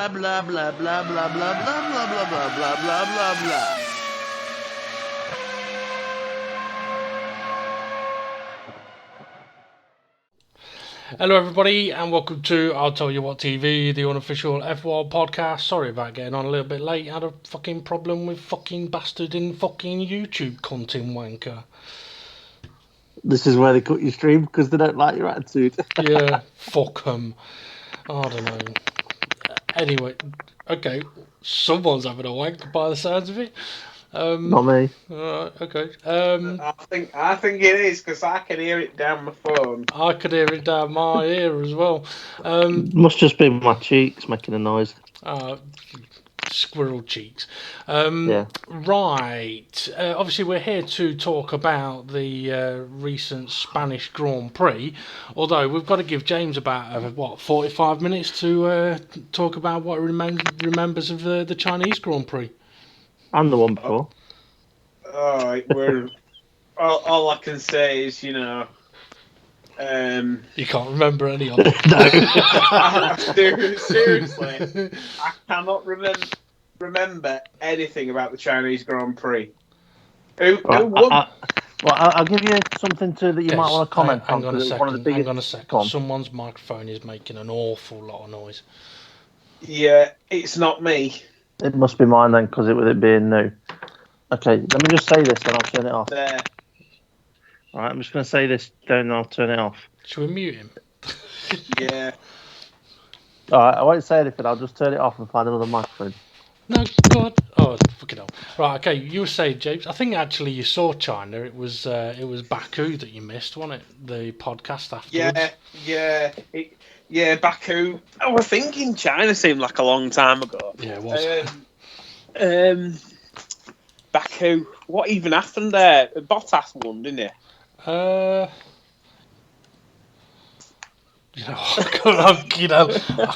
Blah blah blah blah blah blah blah blah blah blah blah blah blah. Hello everybody and welcome to I'll Tell You What TV, the unofficial F1 podcast. Sorry about getting on a little bit late. I had a fucking problem with fucking bastard in fucking YouTube cunting wanker. This is where they cut your stream because they don't like your attitude. Yeah, fuck them. I don't know. Anyway, okay, someone's having a wank by the sounds of it. Not me. Okay. I think it is because I can hear it down my phone. I could hear it down my ear as well. Must just be my cheeks making a noise. Squirrel cheeks. Yeah. Right. Obviously, we're here to talk about the recent Spanish Grand Prix. Although we've got to give James about 45 minutes to talk about what he remembers of the Chinese Grand Prix. And the one before. All right, all I can say is, you can't remember any of it. Seriously, I cannot remember anything about the Chinese Grand Prix. Who won? I'll give you something too that you might want to comment on. Hang on a second. One of the biggest... Hang on a second. Someone's microphone is making an awful lot of noise. Yeah, it's not me. It must be mine then, because with it being new. Okay, let me just say this, then I'll turn it off. There. All right, I'm just going to say this, then I'll turn it off. Should we mute him? Yeah. All right, I won't say anything. I'll just turn it off and find another microphone. No, God. Oh, fucking hell. Right, okay, you were saying, James, I think actually you saw China. It was Baku that you missed, wasn't it? The podcast afterwards. Yeah, Baku. I was thinking China seemed like a long time ago. Yeah, it was. Baku. What even happened there? Bottas won, didn't he? I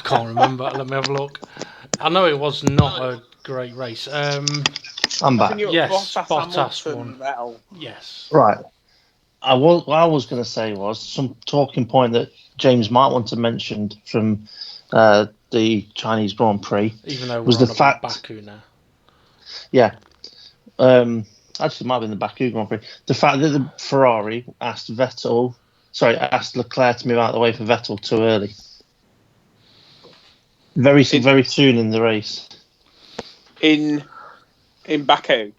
can't remember. Let me have a look. I know it was not a great race. I'm back. Yes, Bottas won. Yes. Right. What I was going to say was some talking point that James might want to mention from the Chinese Grand Prix. Even though was we're the on fact Baku now. Yeah. Actually, it might have been the Baku Grand Prix. The fact that the Ferrari asked Leclerc to move out of the way for Vettel too early. Very soon in the race. In Baku.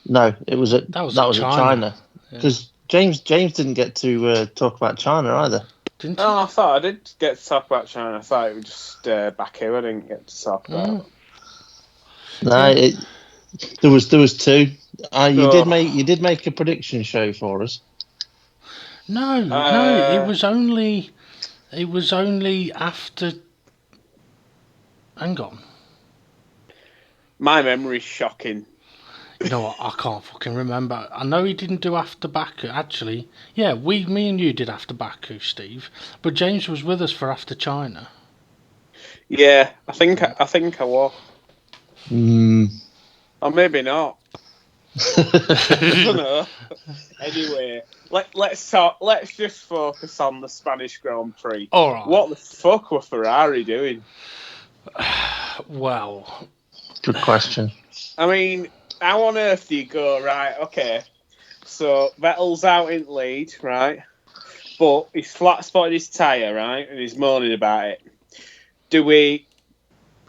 No, it was at China. Because James didn't get to talk about China either. Didn't you? Oh, I thought I did get to talk about China. I thought it was just Baku. I didn't get to talk about it. No, there was two. You did make a prediction show for us. No, it was only after. Hang on. My memory's shocking. You know what? I can't fucking remember. I know he didn't do after Baku. Actually, yeah, me and you did after Baku, Steve. But James was with us for after China. Yeah, I think I was. Or maybe not. I don't know. Anyway, let's just focus on the Spanish Grand Prix. All right. What the fuck were Ferrari doing? Well, good question. I mean, how on earth do you go, right, okay, so Vettel's out in lead, right, but he's flat spotted his tyre, right, and he's moaning about it. Do we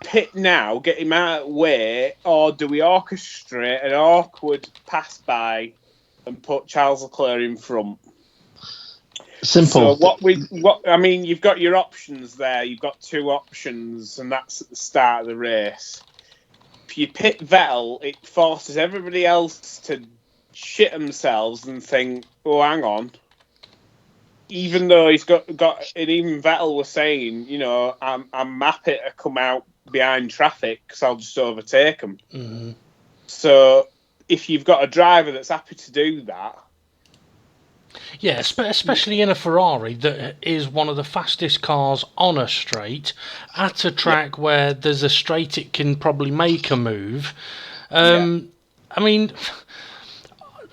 pit now, get him out of the way, or do we orchestrate an awkward pass by and put Charles Leclerc in front? Simple. So you've got your options there. You've got two options, and that's at the start of the race. If you pit Vettel, it forces everybody else to shit themselves and think, "Oh, hang on, even though he's got, and even Vettel was saying, you know, I'm happy to come out behind traffic because I'll just overtake him. Mm-hmm. So if you've got a driver that's happy to do that, yeah, especially in a Ferrari that is one of the fastest cars on a straight at a track where there's a straight it can probably make a move. I mean,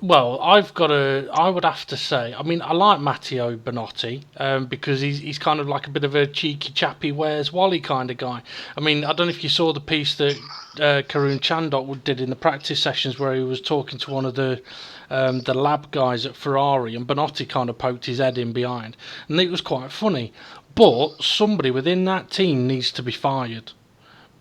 well, I would have to say, I mean, I like Matteo Benotti because he's kind of like a bit of a cheeky chappy Where's Wally kind of guy. I mean, I don't know if you saw the piece that Karun Chandok did in the practice sessions where he was talking to one of the lab guys at Ferrari, and Benotti kind of poked his head in behind, and it was quite funny. But somebody within that team needs to be fired.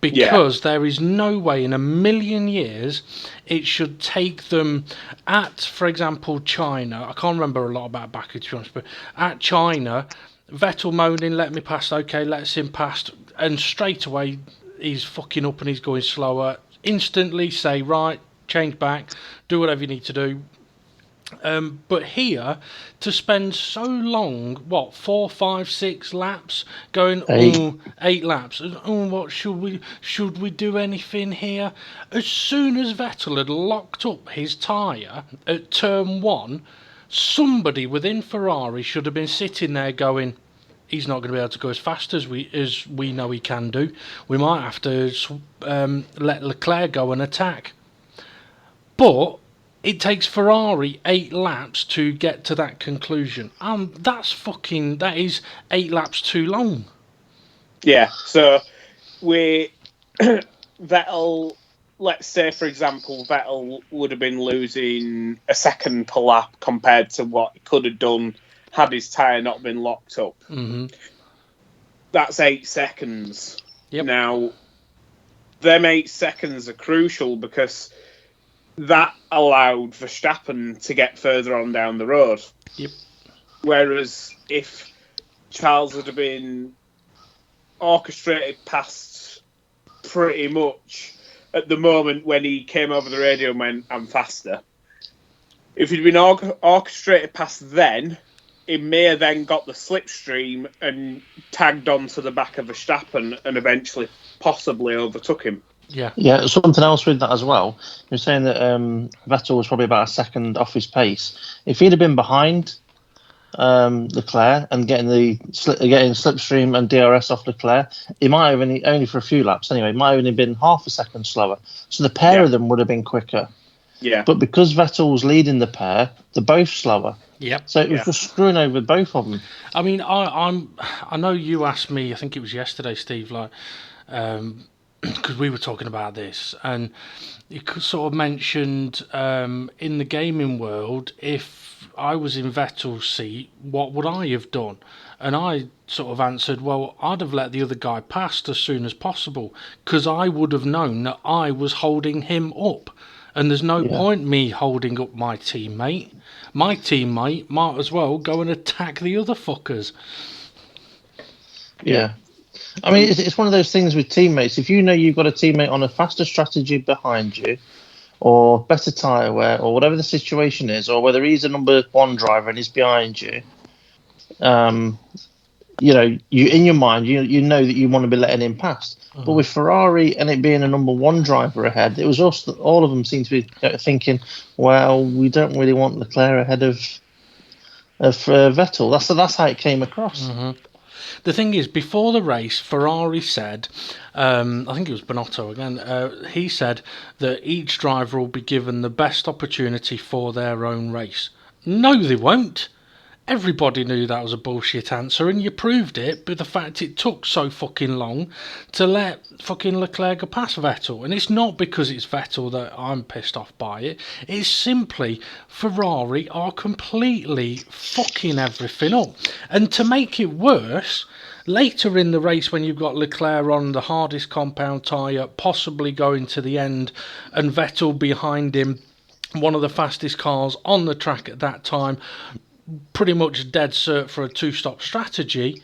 Because there is no way in a million years it should take them at, for example, China. I can't remember a lot about Baku, to be honest, but at China, Vettel moaning, let me past, okay, lets him past, and straight away he's fucking up and he's going slower. Instantly say, right, change back, do whatever you need to do. But here, to spend so long, 4, 5, 6 laps, going, 8 laps, what should we do anything here? As soon as Vettel had locked up his tyre at turn 1, somebody within Ferrari should have been sitting there going, he's not going to be able to go as fast as we know he can do. We might have to let Leclerc go and attack. But it takes Ferrari 8 laps to get to that conclusion. That is 8 laps too long. Yeah, so Vettel, let's say, for example, Vettel would have been losing a second per lap compared to what he could have done had his tyre not been locked up. Mm-hmm. That's 8 seconds. Yep. Now, them 8 seconds are crucial because that allowed Verstappen to get further on down the road. Yep. Whereas if Charles had been orchestrated past pretty much at the moment when he came over the radio and went, I'm faster. If he'd been orchestrated past then, he may have then got the slipstream and tagged onto the back of Verstappen and eventually possibly overtook him. Yeah, something else with that as well. You're saying that Vettel was probably about a second off his pace. If he'd have been behind Leclerc and getting slipstream and DRS off Leclerc, he might have only for a few laps anyway. Might have only been half a second slower. So the pair of them would have been quicker. Yeah. But because Vettel was leading the pair, they're both slower. Yep. So it was just screwing over both of them. I mean, I know you asked me. I think it was yesterday, Steve. Like. Because we were talking about this, and you sort of mentioned in the gaming world, if I was in Vettel's seat, what would I have done? And I sort of answered, well, I'd have let the other guy past as soon as possible, because I would have known that I was holding him up. And there's no point me holding up my teammate. My teammate might as well go and attack the other fuckers. Yeah. I mean, it's one of those things with teammates. If you know you've got a teammate on a faster strategy behind you, or better tyre wear, or whatever the situation is, or whether he's a number 1 driver and he's behind you, you know, you in your mind, you know that you want to be letting him past. Mm-hmm. But with Ferrari and it being a number 1 driver ahead, it was also all of them seemed to be thinking, well, we don't really want Leclerc ahead of Vettel. That's how it came across. Mm-hmm. The thing is, before the race, Ferrari said, I think it was Bonotto again, he said that each driver will be given the best opportunity for their own race. No, they won't. Everybody knew that was a bullshit answer, and you proved it by the fact it took so fucking long to let fucking Leclerc go past Vettel. And it's not because it's Vettel that I'm pissed off by it. It's simply Ferrari are completely fucking everything up. And to make it worse, later in the race when you've got Leclerc on the hardest compound tyre, possibly going to the end, and Vettel behind him, one of the fastest cars on the track at that time, pretty much dead cert for a 2-stop strategy.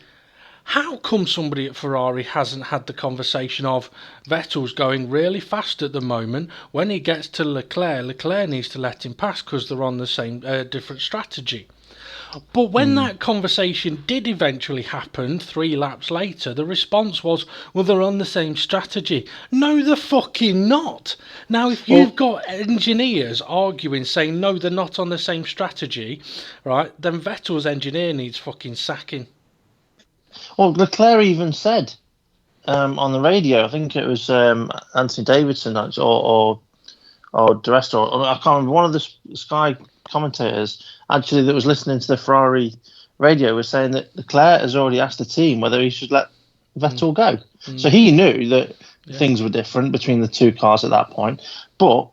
How come somebody at Ferrari hasn't had the conversation of Vettel's going really fast at the moment? When he gets to Leclerc needs to let him pass because they're on the same different strategy. But when that conversation did eventually happen 3 laps later, the response was, well, they're on the same strategy. No, they're fucking not. Now, if you've got engineers arguing, saying, no, they're not on the same strategy, right, then Vettel's engineer needs fucking sacking. Well, Leclerc even said on the radio, I think it was Anthony Davidson or De Rest, or I can't remember, one of the Sky commentators actually that was listening to the Ferrari radio was saying that Leclerc has already asked the team whether he should let Vettel go. So he knew that things were different between the two cars at that point. But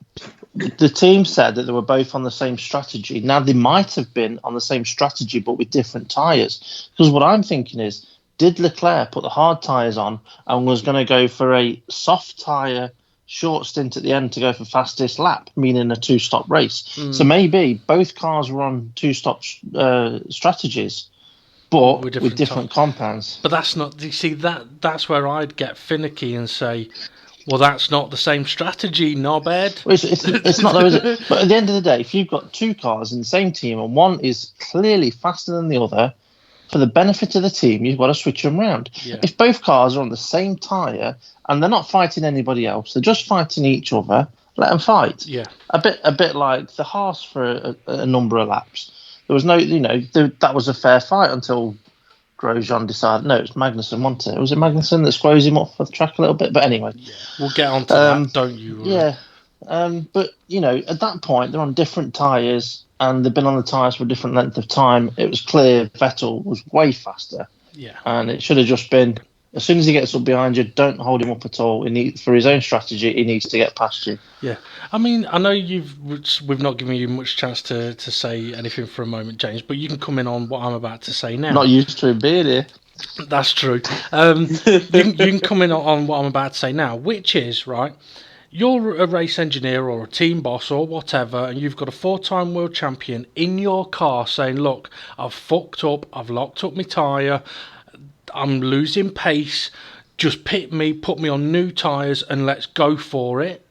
the team said that they were both on the same strategy. Now, they might have been on the same strategy but with different tyres. Because what I'm thinking is, did Leclerc put the hard tyres on and was going to go for a soft tyre short stint at the end to go for fastest lap, meaning a 2-stop race? So maybe both cars were on 2-stop strategies, but with different compounds. But that's not, you see, that's where I'd get finicky and say, well, that's not the same strategy, knobhead. Well, it's not though, is it? But at the end of the day, if you've got 2 cars in the same team and one is clearly faster than the other, for the benefit of the team, you've got to switch them around. Yeah. If both cars are on the same tyre and they're not fighting anybody else, they're just fighting each other, let them fight. Yeah. A bit like the Haas for a number of laps. There was no, that was a fair fight until Grosjean decided, no, it was Magnussen, wasn't it? Was it Magnussen that squoze him off the track a little bit? But anyway. Yeah. We'll get on to that, don't you? Yeah. But, at that point, they're on different tyres and they've been on the tyres for a different length of time. It was clear Vettel was way faster. Yeah. And it should have just been, as soon as he gets up behind you, don't hold him up at all. For his own strategy, he needs to get past you. Yeah. I mean, I know we've not given you much chance to say anything for a moment, James, but you can come in on what I'm about to say now. Not used to him being here. That's true. You can come in on what I'm about to say now, which is, right, you're a race engineer or a team boss or whatever, and you've got a 4-time world champion in your car saying, look, I've fucked up, I've locked up my tyre, I'm losing pace, just put me on new tyres and let's go for it.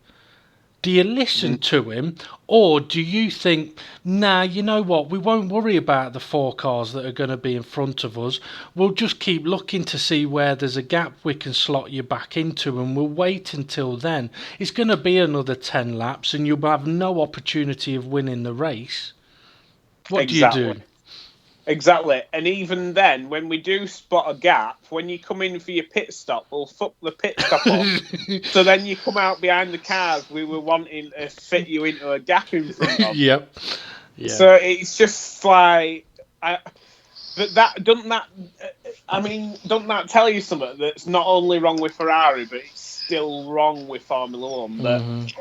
Do you listen to him, or do you think, nah, you know what, we won't worry about the 4 cars that are going to be in front of us, we'll just keep looking to see where there's a gap we can slot you back into, and we'll wait until then. It's going to be another 10 laps and you'll have no opportunity of winning the race. What do you do? Exactly. And even then, when we do spot a gap, when you come in for your pit stop, we'll fuck the pit stop up. So then you come out behind the cars we were wanting to fit you into a gap in front of. Yep. Yeah. So it's just like, doesn't that tell you something that's not only wrong with Ferrari, but it's still wrong with Formula One, that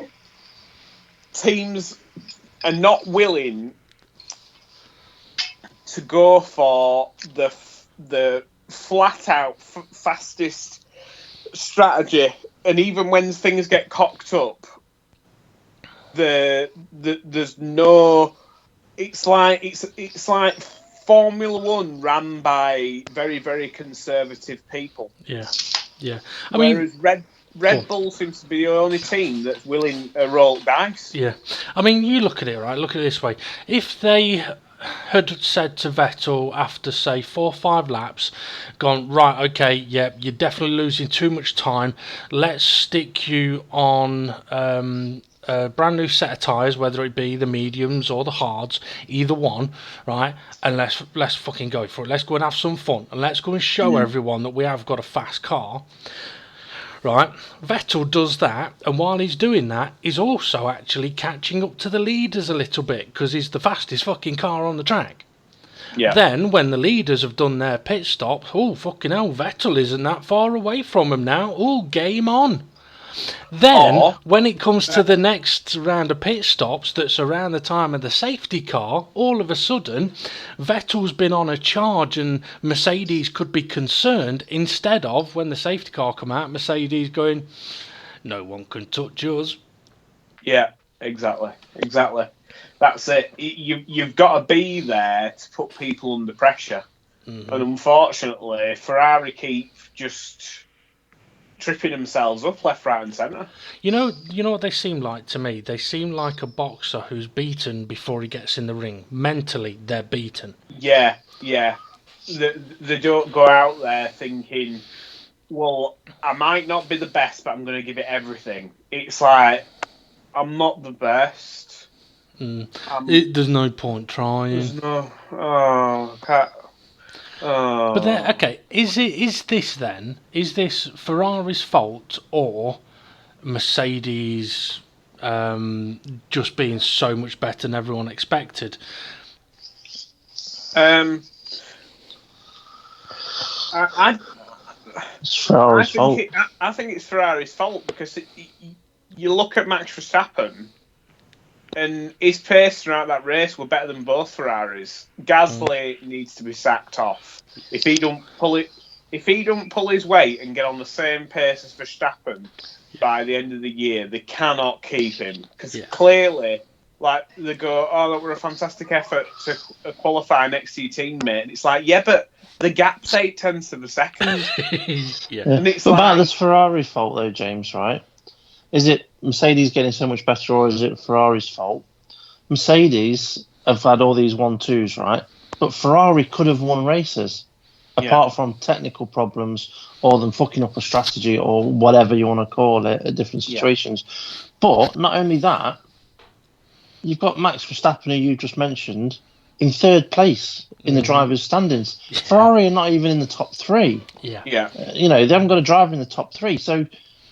teams are not willing to go for the flat out fastest strategy, and even when things get cocked up, there's no. It's like Formula One ran by very, very conservative people. Yeah. Whereas Red Bull seems to be the only team that's willing to roll dice. Yeah. I mean, you look at it, right? Look at it this way. If they had said to Vettel after, say, 4 or 5 laps, gone, right, okay, yeah, you're definitely losing too much time, let's stick you on a brand new set of tyres, whether it be the mediums or the hards, either one, right, and let's fucking go for it. Let's go and have some fun, and let's go and show everyone that we have got a fast car. Right, Vettel does that, and while he's doing that, he's also actually catching up to the leaders a little bit, because he's the fastest fucking car on the track. Yeah. Then, when the leaders have done their pit stop, oh, fucking hell, Vettel isn't that far away from him now. Oh, game on. Then, when it comes to the next round of pit stops that's around the time of the safety car, all of a sudden, Vettel's been on a charge and Mercedes could be concerned, instead of, when the safety car come out, Mercedes going, no one can touch us. Yeah, exactly. That's it. You've got to be there to put people under pressure. And unfortunately, Ferrari keep just tripping themselves up left, right, and centre. You know what they seem like to me? They seem like a boxer who's beaten before he gets in the ring. Mentally, they're beaten. Yeah. They don't go out there thinking, well, I might not be the best, but I'm going to give it everything. It's like, I'm not the best. There's no point trying. There's no... Oh, can't... Oh. But then, okay, is this Ferrari's fault or Mercedes just being so much better than everyone expected? It's Ferrari's fault. I think it's Ferrari's fault because you look at Max Verstappen and his pace throughout that race were better than both Ferraris. Gasly needs to be sacked off. If he don't pull his weight and get on the same pace as Verstappen by the end of the year, they cannot keep him because clearly, like, they go, "Oh, that were a fantastic effort to qualify next to your teammate," and it's like, yeah, but the gap's 0.8 of a second. Yeah. And it's but like, that's Ferrari's fault, though, James. Right? Is it Mercedes getting so much better, or is it Ferrari's fault? Mercedes have had all these 1-2s, right? But Ferrari could have won races, apart from technical problems or them fucking up a strategy or whatever you want to call it at different situations. But not only that, you've got Max Verstappen, who you just mentioned, in third place in the drivers' standings. Ferrari are not even in the top 3. Yeah. They haven't got a driver in the top 3, so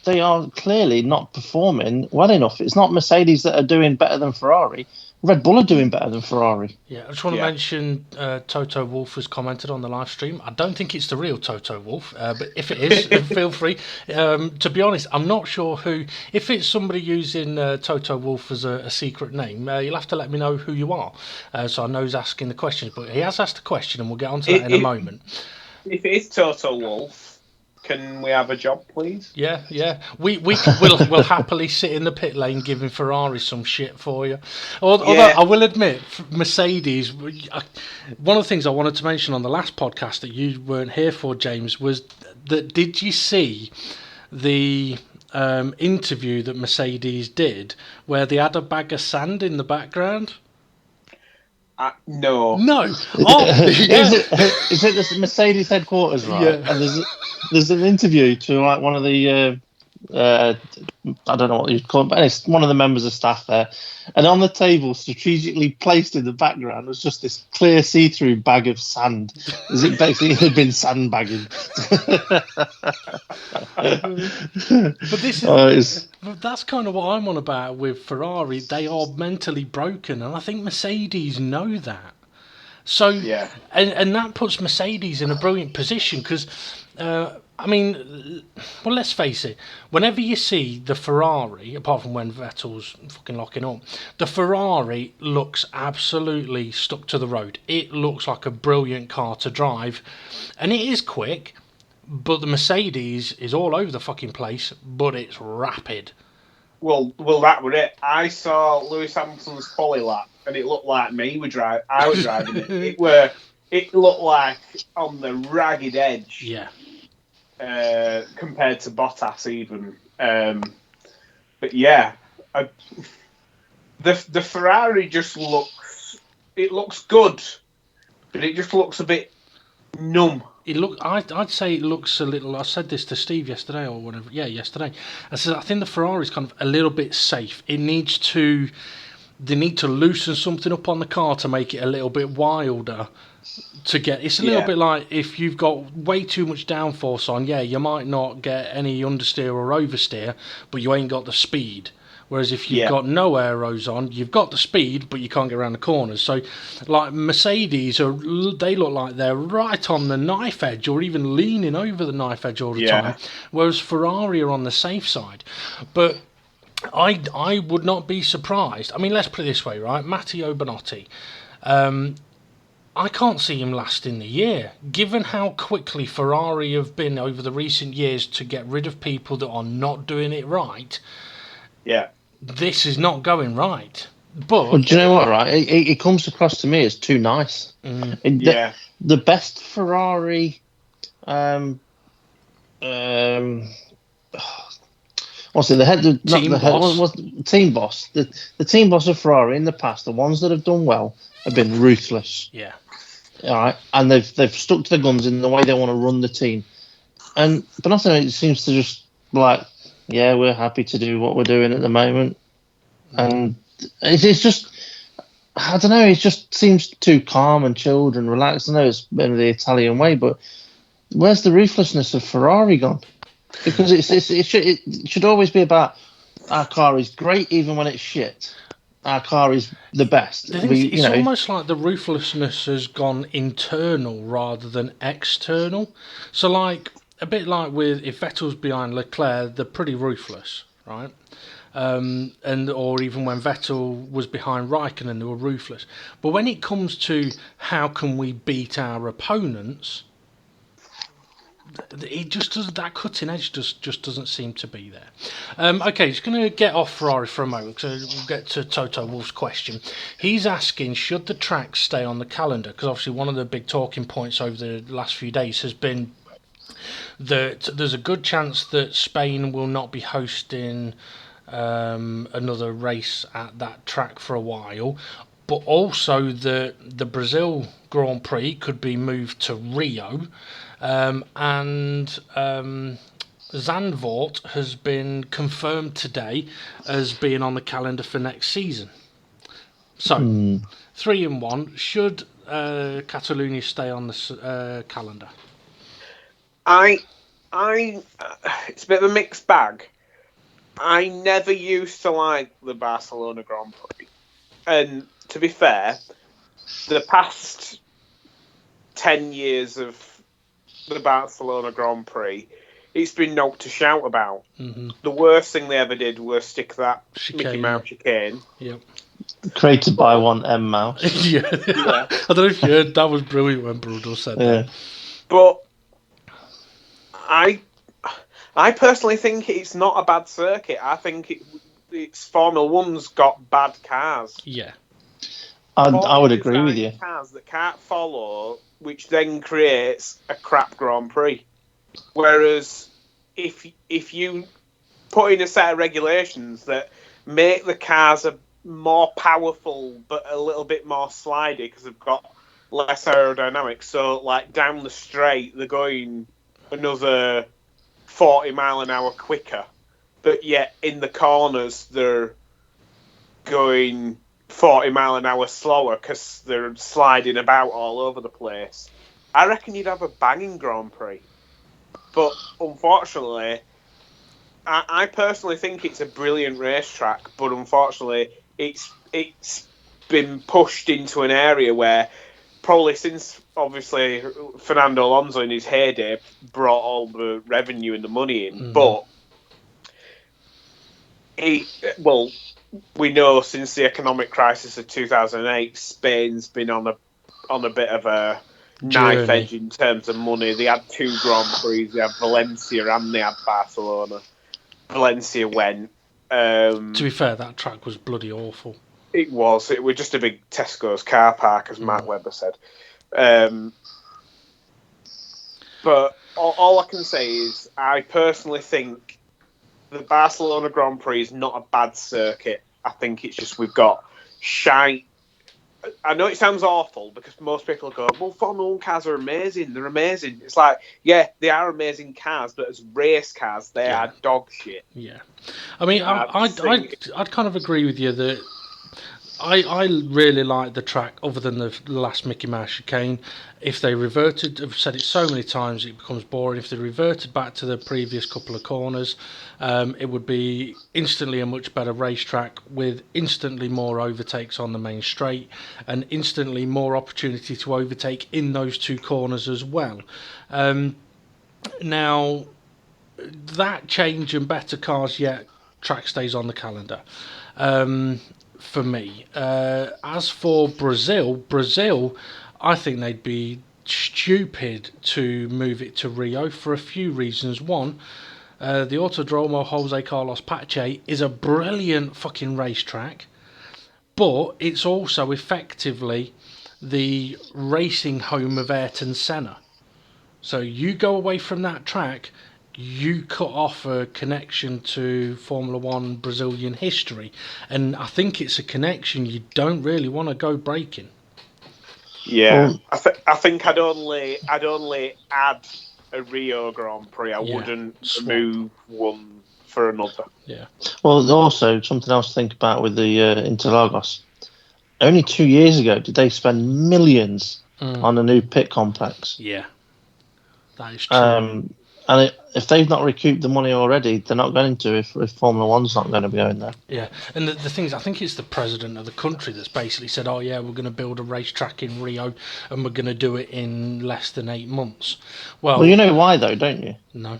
they are clearly not performing well enough. It's not Mercedes that are doing better than Ferrari. Red Bull are doing better than Ferrari. Yeah, I just want to mention Toto Wolff has commented on the live stream. I don't think it's the real Toto Wolff, but if it is, feel free. To be honest, I'm not sure who. If it's somebody using Toto Wolff as a secret name, you'll have to let me know who you are, so I know who's asking the questions. But he has asked a question, and we'll get onto that in a moment. If it is Toto Wolff, can we have a job, please? Yeah. We'll happily sit in the pit lane giving Ferrari some shit for you. Although I will admit, Mercedes. One of the things I wanted to mention on the last podcast that you weren't here for, James, was that did you see the interview that Mercedes did where they had a bag of sand in the background? No. Oh, Is it the Mercedes headquarters, right? Yeah. And there's an interview to like one of the I don't know what you'd call it, but it's one of the members of staff there. And on the table, strategically placed in the background, was just this clear see-through bag of sand. As it basically had been sandbagging. But this is that's kind of what I'm on about with Ferrari. They are mentally broken, and I think Mercedes know that. So, and that puts Mercedes in a brilliant position because, let's face it. Whenever you see the Ferrari, apart from when Vettel's fucking locking up, the Ferrari looks absolutely stuck to the road. It looks like a brilliant car to drive, and it is quick. But the Mercedes is all over the fucking place, but it's rapid. Well, that was it. I saw Lewis Hamilton's poly lap, and it looked like I was driving it. It looked like on the ragged edge. Yeah. Compared to Bottas even. But yeah, the Ferrari just looks good, but it just looks a bit numb. I'd say it looks a little. I said this to Steve yesterday or whatever. Yeah, yesterday. I said I think the Ferrari's kind of a little bit safe. They need to loosen something up on the car to make it a little bit wilder. It's a little bit like if you've got way too much downforce on. Yeah, you might not get any understeer or oversteer, but you ain't got the speed. Whereas if you've got no aeros on, you've got the speed, but you can't get around the corners. So, like Mercedes, they look like they're right on the knife edge or even leaning over the knife edge all the time. Whereas Ferrari are on the safe side. But I would not be surprised. I mean, let's put it this way, right? Matteo Binotto. I can't see him lasting the year. Given how quickly Ferrari have been over the recent years to get rid of people that are not doing it right. Yeah. This is not going right. But do you know what, right? It comes across to me as too nice. The best Ferrari What's it? The head, not Team the head. boss. What team boss? The team boss of Ferrari in the past, the ones that have done well, have been ruthless. Yeah. All right, and they've stuck to the guns in the way they want to run the team. But nothing. It seems to just like, yeah, we're happy to do what we're doing at the moment, and it's just, I don't know. It just seems too calm and chilled and relaxed. I know it's been the Italian way, but where's the ruthlessness of Ferrari gone? Because it should always be about our car is great even when it's shit. Our car is the best. The thing is, it's almost like the ruthlessness has gone internal rather than external. So, like, a bit like with if Vettel's behind Leclerc, they're pretty ruthless, right? Or even when Vettel was behind Raikkonen, they were ruthless. But when it comes to how can we beat our opponents, it just doesn't. That cutting edge just doesn't seem to be there. Okay, just going to get off Ferrari for a moment, so we'll get to Toto Wolff's question. He's asking, should the track stay on the calendar? Because obviously one of the big talking points over the last few days has been that there's a good chance that Spain will not be hosting another race at that track for a while, but also the Brazil Grand Prix could be moved to Rio. Zandvoort has been confirmed today as being on the calendar for next season. So, 3 in 1. Should Catalonia stay on the calendar? It's a bit of a mixed bag. I never used to like the Barcelona Grand Prix. And to be fair, the past 10 years of the Barcelona Grand Prix, it's been knocked to shout about. Mm-hmm. The worst thing they ever did was stick that Chicane. Mickey Mouse chicane. Yep. Created by one M Mouse. Yeah. I don't know if you heard, that was brilliant when Bruno said that. But I personally think it's not a bad circuit. I think it's Formula One's got bad cars. Yeah. I would agree with you. Cars that can't follow, which then creates a crap Grand Prix. Whereas if you put in a set of regulations that make the cars more powerful but a little bit more slidey because they've got less aerodynamics, so like down the straight they're going another 40 mile an hour quicker, but yet in the corners they're going 40 mile an hour slower because they're sliding about all over the place. I reckon you'd have a banging Grand Prix. But unfortunately, I personally think it's a brilliant racetrack, but unfortunately it's been pushed into an area where probably since obviously Fernando Alonso in his heyday brought all the revenue and the money in, but we know since the economic crisis of 2008, Spain's been on a bit of a knife edge in terms of money. They had 2 Grand Prix. They had Valencia and they had Barcelona. Valencia went. To be fair, that track was bloody awful. It was. It was just a big Tesco's car park, as Mark Webber said. But all I can say is I personally think the Barcelona Grand Prix is not a bad circuit. I think it's just we've got shite. I know it sounds awful because most people go, well, Formula 1 cars are amazing. They're amazing. It's like, yeah, they are amazing cars, but as race cars, they are dog shit. Yeah. I mean, I'd kind of agree with you that I really like the track other than the last Mickey Mouse chicane. If they reverted, I've said it so many times, it becomes boring. If they reverted back to the previous couple of corners, it would be instantly a much better racetrack with instantly more overtakes on the main straight and instantly more opportunity to overtake in those 2 corners as well. Now, that change and better cars, track stays on the calendar. For me. As for Brazil, I think they'd be stupid to move it to Rio for a few reasons. One, the Autodromo Jose Carlos Pache is a brilliant fucking racetrack, but it's also effectively the racing home of Ayrton Senna. So you go away from that track, you cut off a connection to Formula One Brazilian history, and I think it's a connection you don't really want to go breaking. Yeah, I think I'd only add a Rio Grand Prix. I wouldn't swap. remove one for another. Yeah. Well, also something else to think about with the Interlagos. Only 2 years ago did they spend millions on a new pit complex. Yeah, that is true. And if they've not recouped the money already, they're not going to if Formula One's not going to be going there. Yeah, and the thing is, I think it's the president of the country that's basically said, oh yeah, we're going to build a racetrack in Rio and we're going to do it in less than 8 months. Well, you know why though, don't you? No.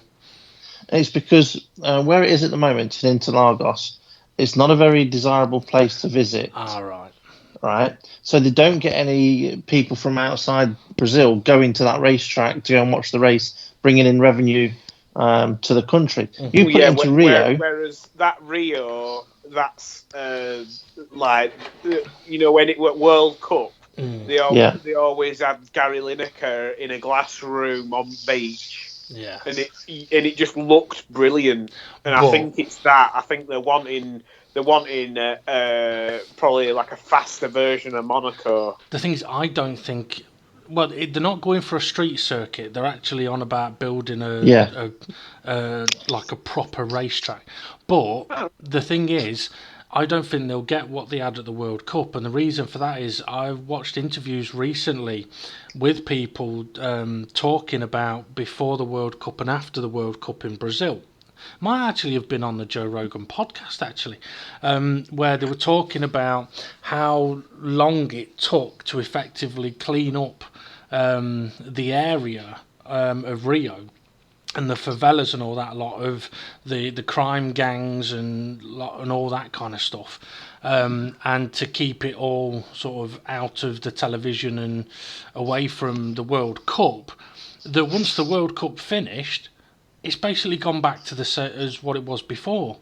It's because where it is at the moment in Interlagos, it's not a very desirable place to visit. Right. So they don't get any people from outside Brazil going to that racetrack to go and watch the race, bringing in revenue to the country. You put it into Rio. Whereas that Rio, that's like, when it went World Cup, they always had Gary Lineker in a glass room on the beach. Yeah. And it just looked brilliant. And I think it's that. I think they're wanting probably like a faster version of Monaco. The thing is, I don't think. Well, they're not going for a street circuit. They're actually on about building a proper racetrack. But the thing is, I don't think they'll get what they had at the World Cup, and the reason for that is I've watched interviews recently with people talking about before the World Cup and after the World Cup in Brazil. Might actually have been on the Joe Rogan podcast, actually, where they were talking about how long it took to effectively clean up the area of Rio and the favelas and all that lot of the crime gangs and all that kind of stuff, and to keep it all sort of out of the television and away from the World Cup. That once the World Cup finished, it's basically gone back to as what it was before.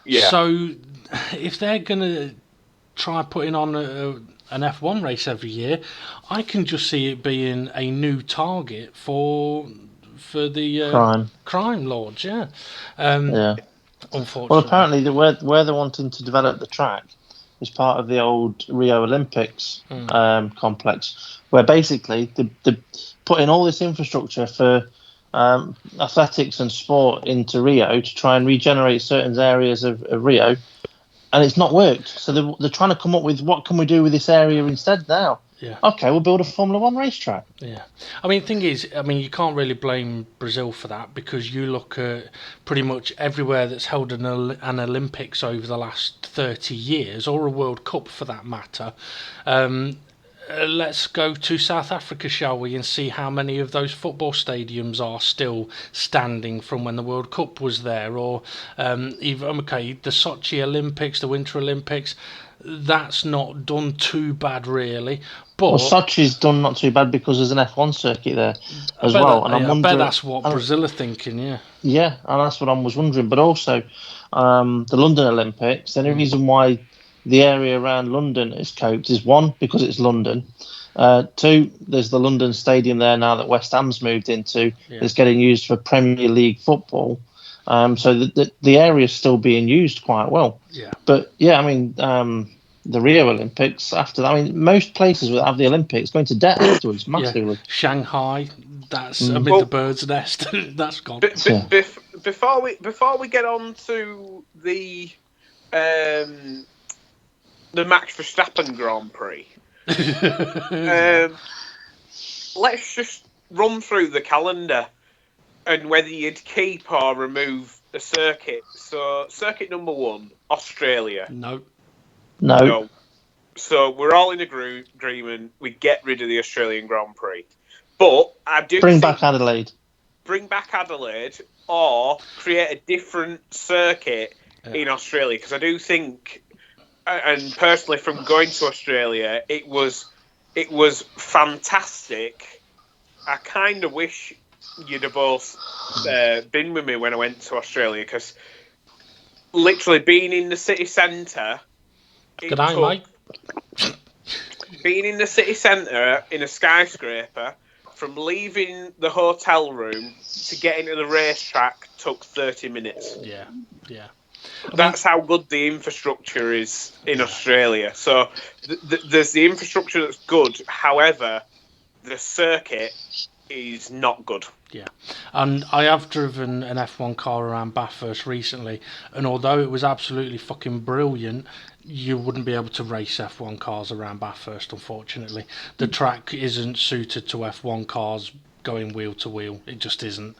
Yeah. So if they're gonna try putting on an F1 race every year, I can just see it being a new target for the crime lords. Yeah. Unfortunately. Well, apparently where they're wanting to develop the track is part of the old Rio Olympics complex, where basically they're putting all this infrastructure for athletics and sport into Rio to try and regenerate certain areas of Rio, and it's not worked. So they're trying to come up with what can we do with this area instead now. Yeah. Okay, we'll build a Formula One racetrack. Yeah. I mean, the thing is, you can't really blame Brazil for that, because you look at pretty much everywhere that's held an Olympics over the last 30 years, or a World Cup for that matter. Let's go to South Africa, shall we, and see how many of those football stadiums are still standing from when the World Cup was there, or even the Sochi Olympics, the Winter Olympics. That's not done too bad, really. But Sochi's done not too bad because there's an F1 circuit there as well. And I bet that's what Brazil are thinking, yeah. Yeah, and that's what I was wondering. But also, the London Olympics, the only reason why the area around London is coped is, one, because it's London. Two, there's the London Stadium there now that West Ham's moved into. Yeah. It's getting used for Premier League football. So the area is still being used quite well. Yeah. But yeah, the Rio Olympics after that, most places will have the Olympics going to debt afterwards, massively. Yeah. Shanghai, that's amid the bird's nest. That's gone. Before we get on to the Max Verstappen Grand Prix, let's just run through the calendar and whether you'd keep or remove a circuit. So, circuit number 1, Australia. No. So, we're all in agreement. We get rid of the Australian Grand Prix. But I do bring back Adelaide. Bring back Adelaide, or create a different circuit in Australia. Because I do think, and personally, from going to Australia, it was fantastic. I kind of wish you'd have both been with me when I went to Australia, because literally being in the city centre. Good night, mate. Being in the city centre in a skyscraper from leaving the hotel room to getting to the racetrack took 30 minutes. Yeah. That's how good the infrastructure is in Australia. So there's the infrastructure that's good. However, the circuit is not good. Yeah, and I have driven an F1 car around Bathurst recently, and although it was absolutely fucking brilliant, you wouldn't be able to race F1 cars around Bathurst, unfortunately. The track isn't suited to F1 cars going wheel to wheel. It just isn't.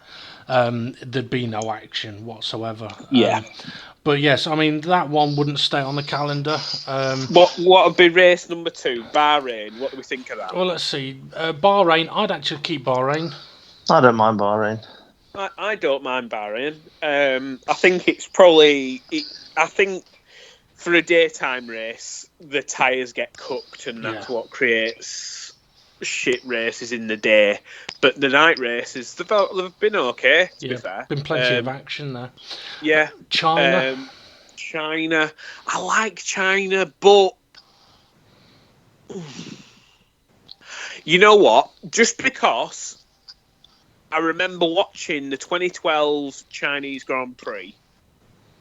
There'd be no action whatsoever. Yeah. But yes, I mean, that one wouldn't stay on the calendar. What would be race number 2? Bahrain. What do we think of that? Well, let's see. Bahrain, I'd actually keep Bahrain. I don't mind Bahrain. I don't mind Bahrain. I think it's probably... I think for a daytime race, the tyres get cooked, and that's what creates shit races in the day. But the night races, they've been okay, to be fair. Been plenty of action there. Yeah. China. China. I like China, but... You know what? Just because I remember watching the 2012 Chinese Grand Prix,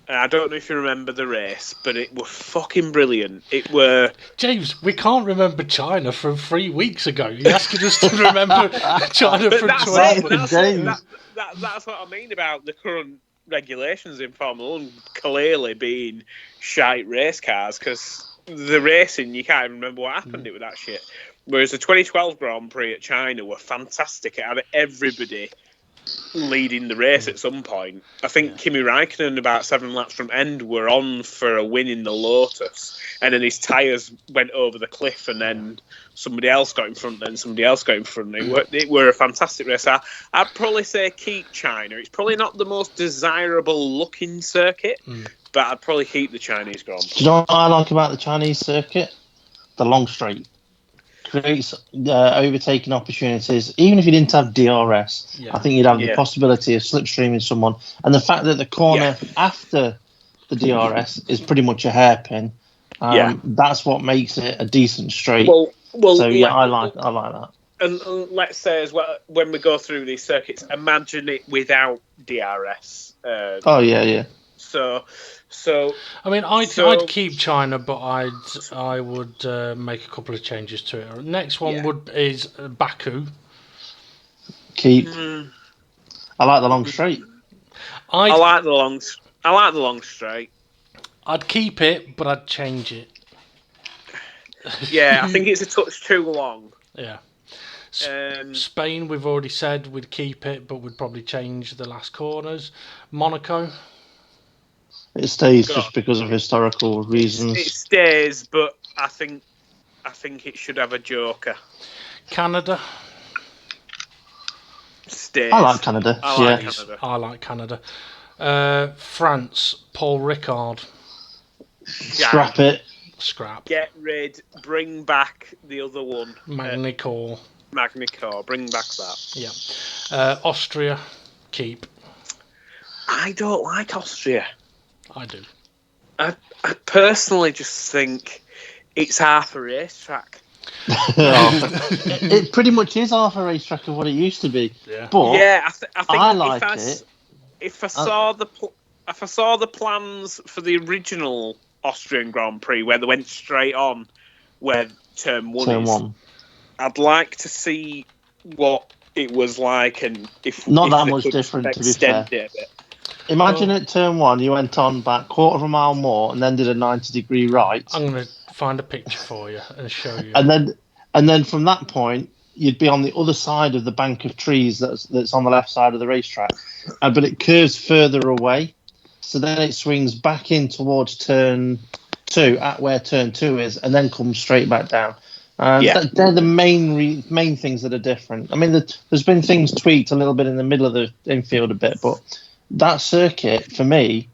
and I don't know if you remember the race, but it was fucking brilliant. It were... James, we can't remember China from 3 weeks ago. You're asking us to remember China from 12 weeks. That's what I mean about the current regulations in Formula 1 clearly being shite race cars, because the racing, you can't even remember what happened with that shit. Whereas the 2012 Grand Prix at China were fantastic. It had everybody leading the race at some point. I think Kimi Raikkonen, about 7 laps from end, were on for a win in the Lotus, and then his tyres went over the cliff, and then somebody else got in front, then somebody else got in front. It were a fantastic race. I'd probably say keep China. It's probably not the most desirable looking circuit, but I'd probably keep the Chinese Grand Prix. Do you know what I like about the Chinese circuit? The long straight. Creates overtaking opportunities. Even if you didn't have DRS, I think you'd have the possibility of slipstreaming someone. And the fact that the corner after the DRS is pretty much a hairpin, that's what makes it a decent straight. I like that. And let's say as well, when we go through these circuits, imagine it without DRS. So I mean, I'd keep China, but I would make a couple of changes to it. Next one is Baku. Keep. I like the long straight. I like the long straight. I'd keep it, but I'd change it. Yeah, I think it's a touch too long. Yeah. Spain, we've already said we'd keep it, but we'd probably change the last corners. Monaco. It stays just because of historical reasons. It stays, but I think it should have a joker. Canada. Stays. I like Canada. I like Canada. France. Paul Ricard. Scrap it. Scrap. Get rid. Bring back the other one. Magny-Cours. Bring back that. Yeah. Austria. Keep. I don't like Austria. I do. I personally just think it's half a racetrack. It pretty much is half a racetrack of what it used to be. Yeah. But I think I like it. If I saw the plans for the original Austrian Grand Prix where they went straight on, where turn one, I'd like to see what it was like, and if not that much different, to be fair. Imagine at turn 1 you went on about quarter of a mile more and then did a 90-degree right. I'm going to find a picture for you and show you. And then from that point you'd be on the other side of the bank of trees that's on the left side of the racetrack, but it curves further away. So then it swings back in towards turn 2 at where turn 2 is, and then comes straight back down. They're the main things that are different. I mean, there's been things tweaked a little bit in the middle of the infield a bit, but that circuit for me,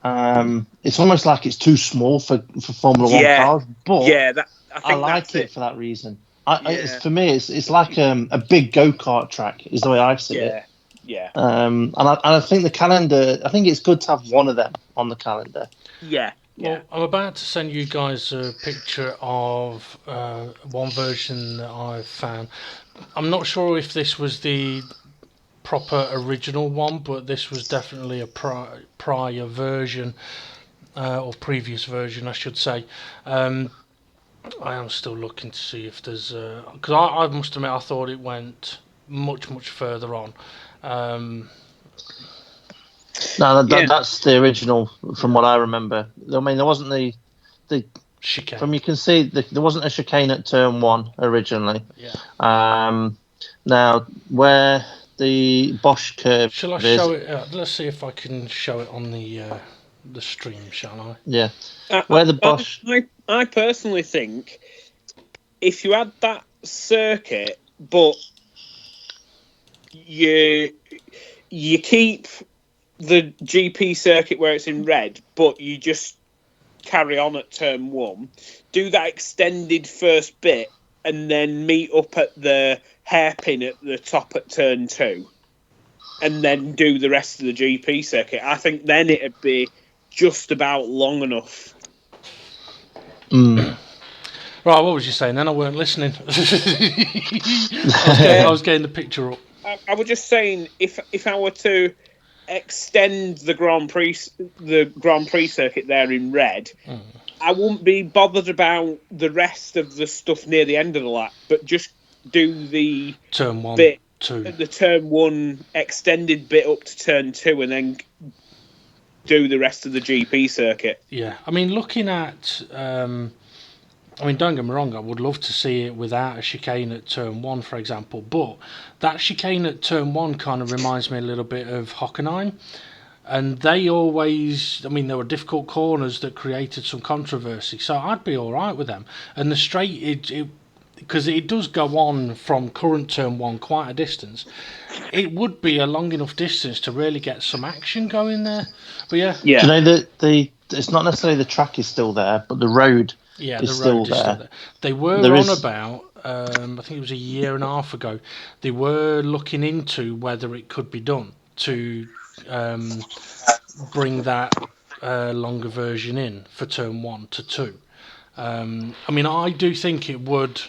it's almost like it's too small for Formula 1 cars. But I like it for that reason. For me, it's like a big go-kart track is the way I see it. Yeah. And I think the calendar. I think it's good to have one of them on the calendar. Yeah. Well, I'm about to send you guys a picture of one version that I've found. I'm not sure if this was the proper original one, but this was definitely a prior version, or previous version, I should say. I am still looking to see if there's... Because I must admit, I thought it went much, much further on. No, that's the original from what I remember. I mean, there wasn't the Chicane. from you can see there wasn't a chicane at turn 1 originally. Yeah. Now where the Bosch curve Shall I is, show it? Let's see if I can show it on the stream, shall I? yeah, where the Bosch. I personally think if you had that circuit, but you keep the GP circuit where it's in red, but you just carry on at turn 1, do that extended first bit, and then meet up at the hairpin at the top at turn 2, and then do the rest of the GP circuit. I think then it'd be just about long enough. Right, what was you saying then? I weren't listening. I was getting the picture up. I was just saying, if I were to extend the Grand Prix circuit there in red, I wouldn't be bothered about the rest of the stuff near the end of the lap, but just do the turn 1, bit, 2, the turn 1 extended bit up to turn 2, and then do the rest of the GP circuit. Yeah, I mean, looking at... I mean, don't get me wrong, I would love to see it without a chicane at turn 1, for example, but that chicane at turn 1 kind of reminds me a little bit of Hockenheim, and they always, I mean, there were difficult corners that created some controversy, so I'd be alright with them. And the straight, because it does go on from current turn 1 quite a distance, it would be a long enough distance to really get some action going there. But yeah. Do you know that it's not necessarily the track is still there, but the road... Yeah, the road is still there. They were about, I think it was a year and a half ago, they were looking into whether it could be done to bring that longer version in for turn 1 to 2. I mean, I do think it would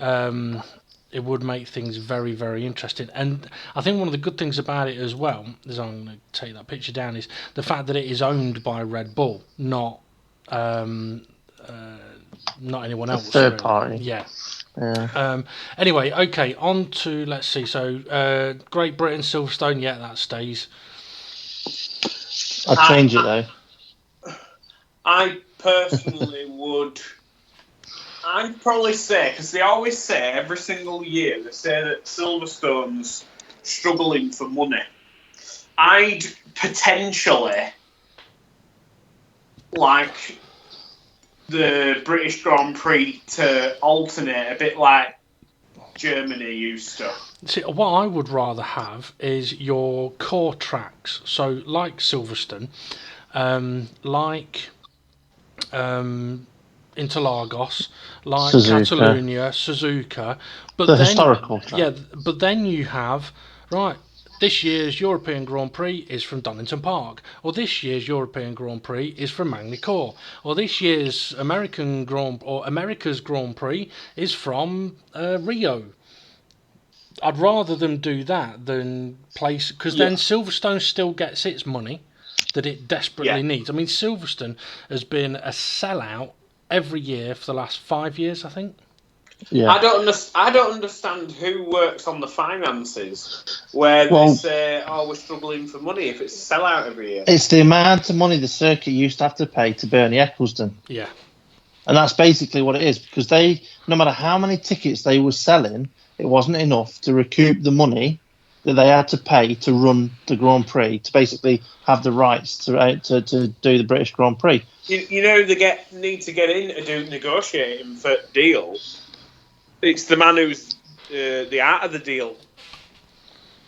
make things very, very interesting. And I think one of the good things about it as well, as I'm going to take that picture down, is the fact that it is owned by Red Bull, not anyone else. Third party. Yeah. Yeah. Anyway, okay, on to, let's see. So, Great Britain, Silverstone, yeah, that stays. I'd change it though. I personally would. I'd probably say, because they always say every single year, they say that Silverstone's struggling for money. I'd potentially like the British Grand Prix to alternate a bit like Germany used to. See, what I would rather have is your core tracks. So, like Silverstone, like Interlagos, like Catalonia, Suzuka, but the then, historical track. Yeah, but then you have this year's European Grand Prix is from Donington Park, or this year's European Grand Prix is from Magny-Cours, or this year's America's Grand Prix is from Rio. I'd rather them do that than place, because then Silverstone still gets its money that it desperately needs. I mean, Silverstone has been a sellout every year for the last 5 years, I think. Yeah. I don't understand who works on the finances where they say, "Oh, we're struggling for money." If it's a sellout every year, it's the amount of money the circuit used to have to pay to Bernie Eccleston. Yeah, and that's basically what it is, because they, no matter how many tickets they were selling, it wasn't enough to recoup the money that they had to pay to run the Grand Prix, to basically have the rights to do the British Grand Prix. You know, they need to get in to do negotiating for deal. It's the man who's the art of the deal.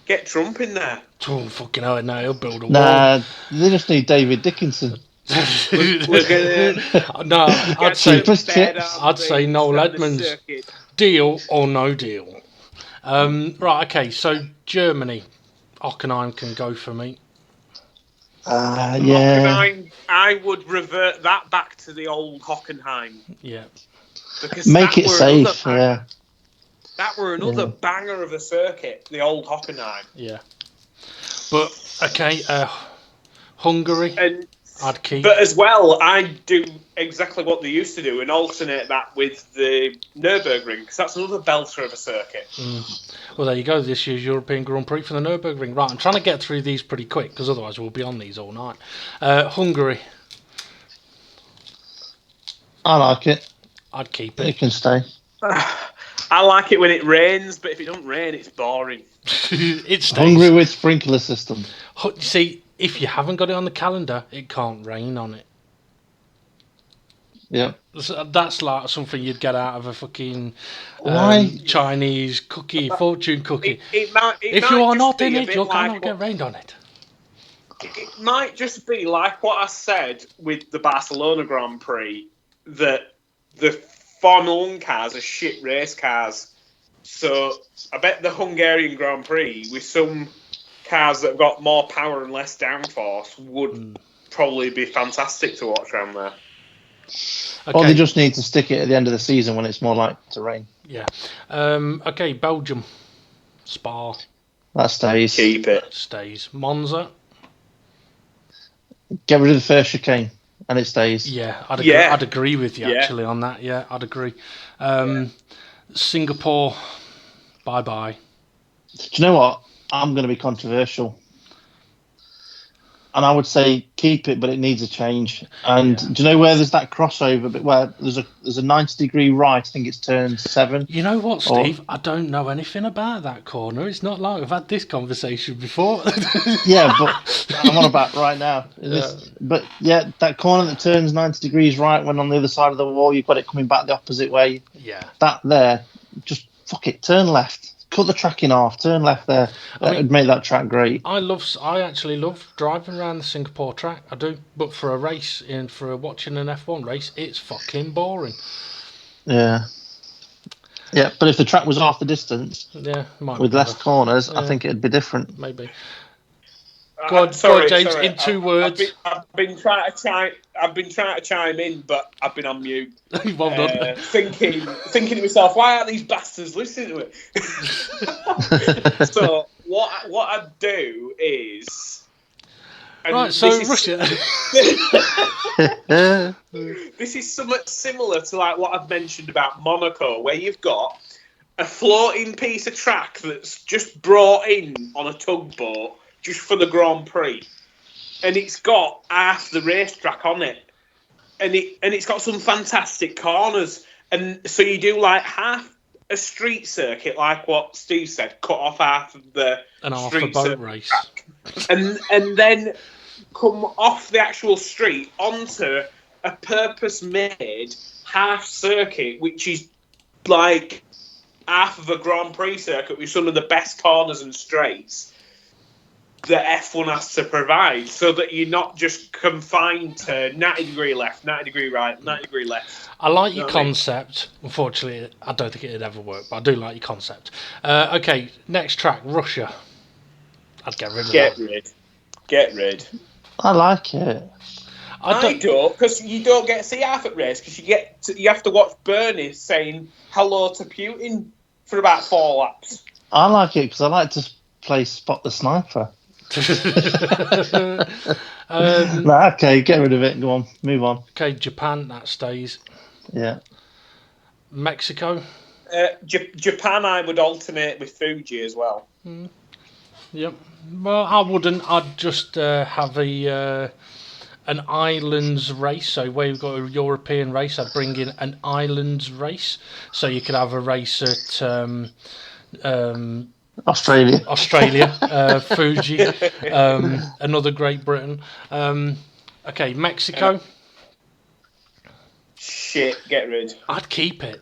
Get Trump in there. Oh, fucking hell, no, he'll build a wall. Nah, they just need David Dickinson. No, I'd say Noel Edmonds. Deal or no deal. Right, okay, so Germany. Hockenheim can go for me. Yeah. I would revert that back to the old Hockenheim. Yeah. Because Make it safe, yeah. That were another banger of a circuit, the old Hockenheim. Yeah. But, okay, Hungary, And I'd keep. But as well, I do exactly what they used to do and alternate that with the Nürburgring, because that's another belter of a circuit. Well, there you go. This year's European Grand Prix for the Nürburgring. Right, I'm trying to get through these pretty quick, because otherwise we'll be on these all night. Hungary, I like it. I'd keep It it. can stay. I like it when it rains, but if it don't rain, it's boring. It stays. Hungry with sprinkler system. See, if you haven't got it on the calendar, it can't rain on it. Yeah. That's like something you'd get out of a fucking Chinese cookie, fortune cookie. If you are not in it, you cannot get rained on it. It might just be like what I said with the Barcelona Grand Prix, that the Formula 1 cars are shit race cars. So I bet the Hungarian Grand Prix, with some cars that have got more power and less downforce, would probably be fantastic to watch around there. Okay. Or they just need to stick it at the end of the season when it's more likely to rain. Yeah. Okay, Belgium. Spa. That stays. Keep it. Stays. Monza. Get rid of the first chicane, and it stays. Yeah, I'd agree with you actually on that. Yeah, I'd agree. Singapore. Bye-bye. Do you know what? I'm going to be controversial. And I would say keep it, but it needs a change. And do you know where there's that crossover bit where there's a 90-degree right? I think it's turn 7. You know what, Steve? I don't know anything about that corner. It's not like we've had this conversation before. Yeah, but I'm on about right now. But yeah, that corner that turns 90 degrees right when on the other side of the wall you've got it coming back the opposite way. Yeah. That there, just fuck it, turn left. Cut the track in half, turn left there. That would make that track great. I actually love driving around the Singapore track. I do. But for a race, for watching an F1 race, it's fucking boring. Yeah. Yeah, but if the track was half the distance, with less corners, I think it'd be different. Maybe. Go on, James. In 2 words. I've been trying to chime in, but I've been on mute. Well done. Thinking to myself, why aren't these bastards listening to it? So what I'd do is. Right, so Russia. This is somewhat similar to like what I've mentioned about Monaco, where you've got a floating piece of track that's just brought in on a tugboat just for the Grand Prix, and it's got half the racetrack on it, and it's got some fantastic corners, and so you do like half a street circuit, like what Steve said, cut off half of the street boat race track, and then come off the actual street onto a purpose-made half circuit, which is like half of a Grand Prix circuit with some of the best corners and straights that F1 has to provide, so that you're not just confined to 90-degree left, 90-degree right, 90-degree left. I like your concept. Unfortunately, I don't think it'd ever work, but I do like your concept. Okay, next track, Russia. I'd get rid of that. Get rid. I like it. I don't, because you don't get to see half at race, because you have to watch Bernie saying hello to Putin for about 4 laps. I like it because I like to play Spot the Sniper. Okay, get rid of it. Go on, move on. Okay, Japan, that stays. Yeah. Mexico. Japan, I would alternate with Fuji as well. Yep. Well, I wouldn't. I'd just have an islands race. So where you've got a European race, I'd bring in an islands race. So you could have a race at Australia, Fuji, another Great Britain. Okay, Mexico. Shit, get rid. I'd keep it.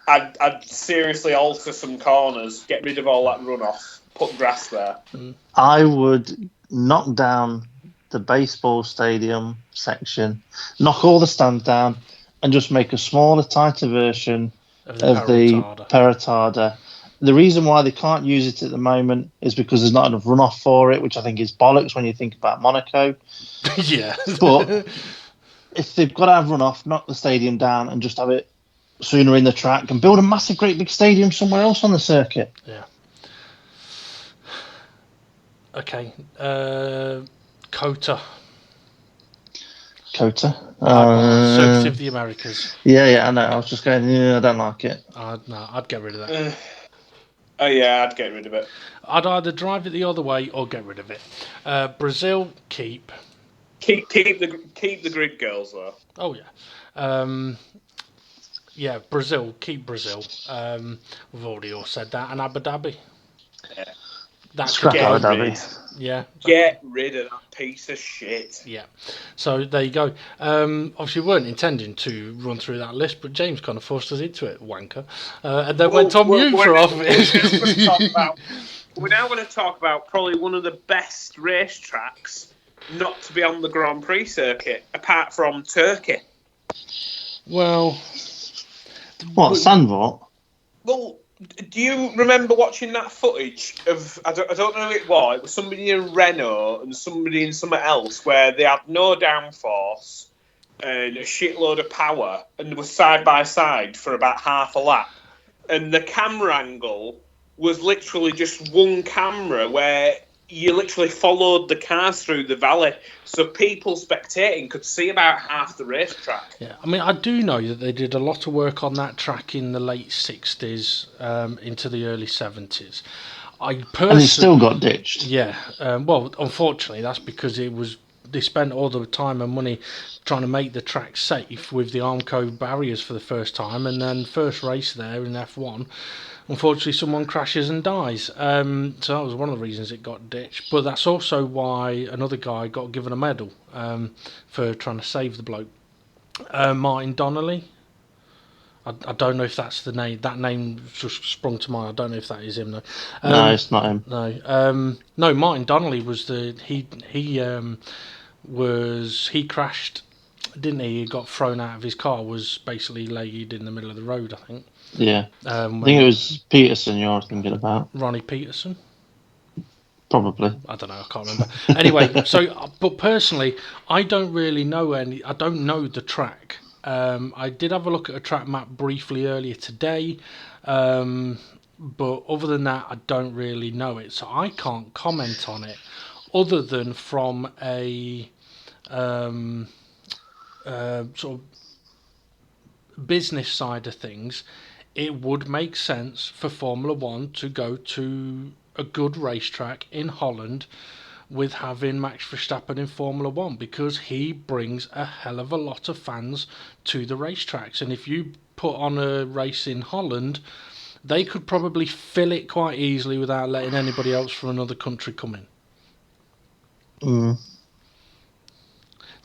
I'd seriously alter some corners, get rid of all that runoff, put grass there. I would knock down the baseball stadium section, knock all the stands down, and just make a smaller, tighter version of the Perotada. the reason why they can't use it at the moment is because there's not enough runoff for it, which I think is bollocks when you think about Monaco. Yeah. But if they've got to have runoff, knock the stadium down and just have it sooner in the track and build a massive, great big stadium somewhere else on the circuit. Yeah. Okay. COTA. Circuit of the Americas. Yeah, I know. I was just going, I don't like it. No, I'd get rid of that. Oh yeah, I'd get rid of it. I'd either drive it the other way or get rid of it. Brazil, keep. Keep the grid girls though. Oh yeah. Yeah, Brazil, keep Brazil. We've already all said that. And Abu Dhabi. Yeah. That's Scrap Abu Dhabi. Yeah. Get rid of that piece of shit. Yeah. So there you go. Obviously, we weren't intending to run through that list, but James kind of forced us into it, wanker. And then went on mute for half of it. We're now going to talk about probably one of the best racetracks not to be on the Grand Prix circuit, apart from Turkey. Well... What, Zandvoort? Well, do you remember watching that footage of, I don't know who it was, it was somebody in Renault and somebody in somewhere else where they had no downforce and a shitload of power and they were side by side for about half a lap. And the camera angle was literally just one camera where you literally followed the cars through the valley, so people spectating could see about half the racetrack. Yeah, I mean, I do know that they did a lot of work on that track in the late 60s into the early 70s. And it still got ditched. Yeah, well, unfortunately, that's because they spent all the time and money trying to make the track safe with the Armco barriers for the first time, and then first race there in F1. Unfortunately, someone crashes and dies. So that was one of the reasons it got ditched. But that's also why another guy got given a medal for trying to save the bloke. Martin Donnelly. I don't know if that's the name. That name just sprung to mind. I don't know if that is him though. No, it's not him. No, no. Martin Donnelly was he crashed, didn't he? He got thrown out of his car. Was basically laid in the middle of the road, I think. Yeah, I think it was Peterson you're thinking about. Ronnie Peterson? Probably. I don't know, I can't remember. Anyway, but personally, I don't really know I don't know the track. I did have a look at a track map briefly earlier today, but other than that, I don't really know it. So I can't comment on it, other than from a sort of business side of things. It would make sense for Formula One to go to a good racetrack in Holland with having Max Verstappen in Formula One, because he brings a hell of a lot of fans to the racetracks. And if you put on a race in Holland, they could probably fill it quite easily without letting anybody else from another country come in. Mm.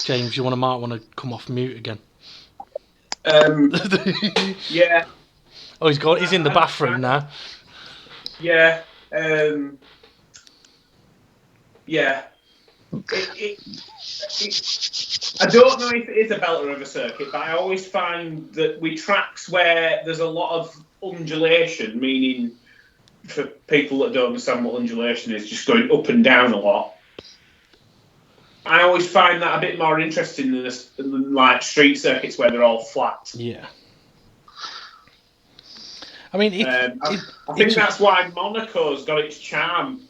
James, you might want to come off mute again. Yeah. Oh, he's in the bathroom now. Yeah. Yeah. I don't know if it is a belter of a circuit, but I always find that with tracks where there's a lot of undulation, meaning for people that don't understand what undulation is, just going up and down a lot, I always find that a bit more interesting than like street circuits where they're all flat. Yeah. I mean, I think that's why Monaco's got its charm.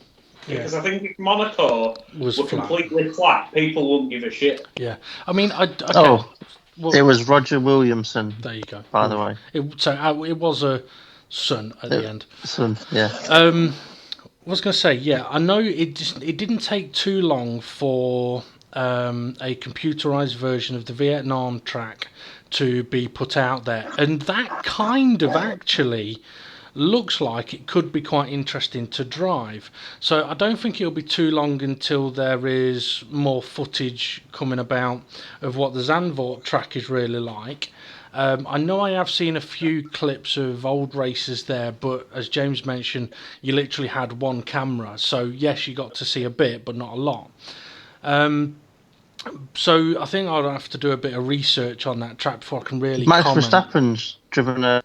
Because I think if Monaco were completely flat, people wouldn't give a shit. Yeah. I mean, it was Roger Williamson. There you go. By the way. It was a son at the end. Son, yeah. I was going to say, yeah, I know it didn't take too long for a computerized version of the Vietnam track to be put out there, and that kind of actually looks like it could be quite interesting to drive. So I don't think it'll be too long until there is more footage coming about of what the Zandvoort track is really like. I know I have seen a few clips of old races there, but as James mentioned, you literally had one camera, so yes, you got to see a bit, but not a lot. So I think I'll have to do a bit of research on that track before I can really comment. Max Verstappen's driven a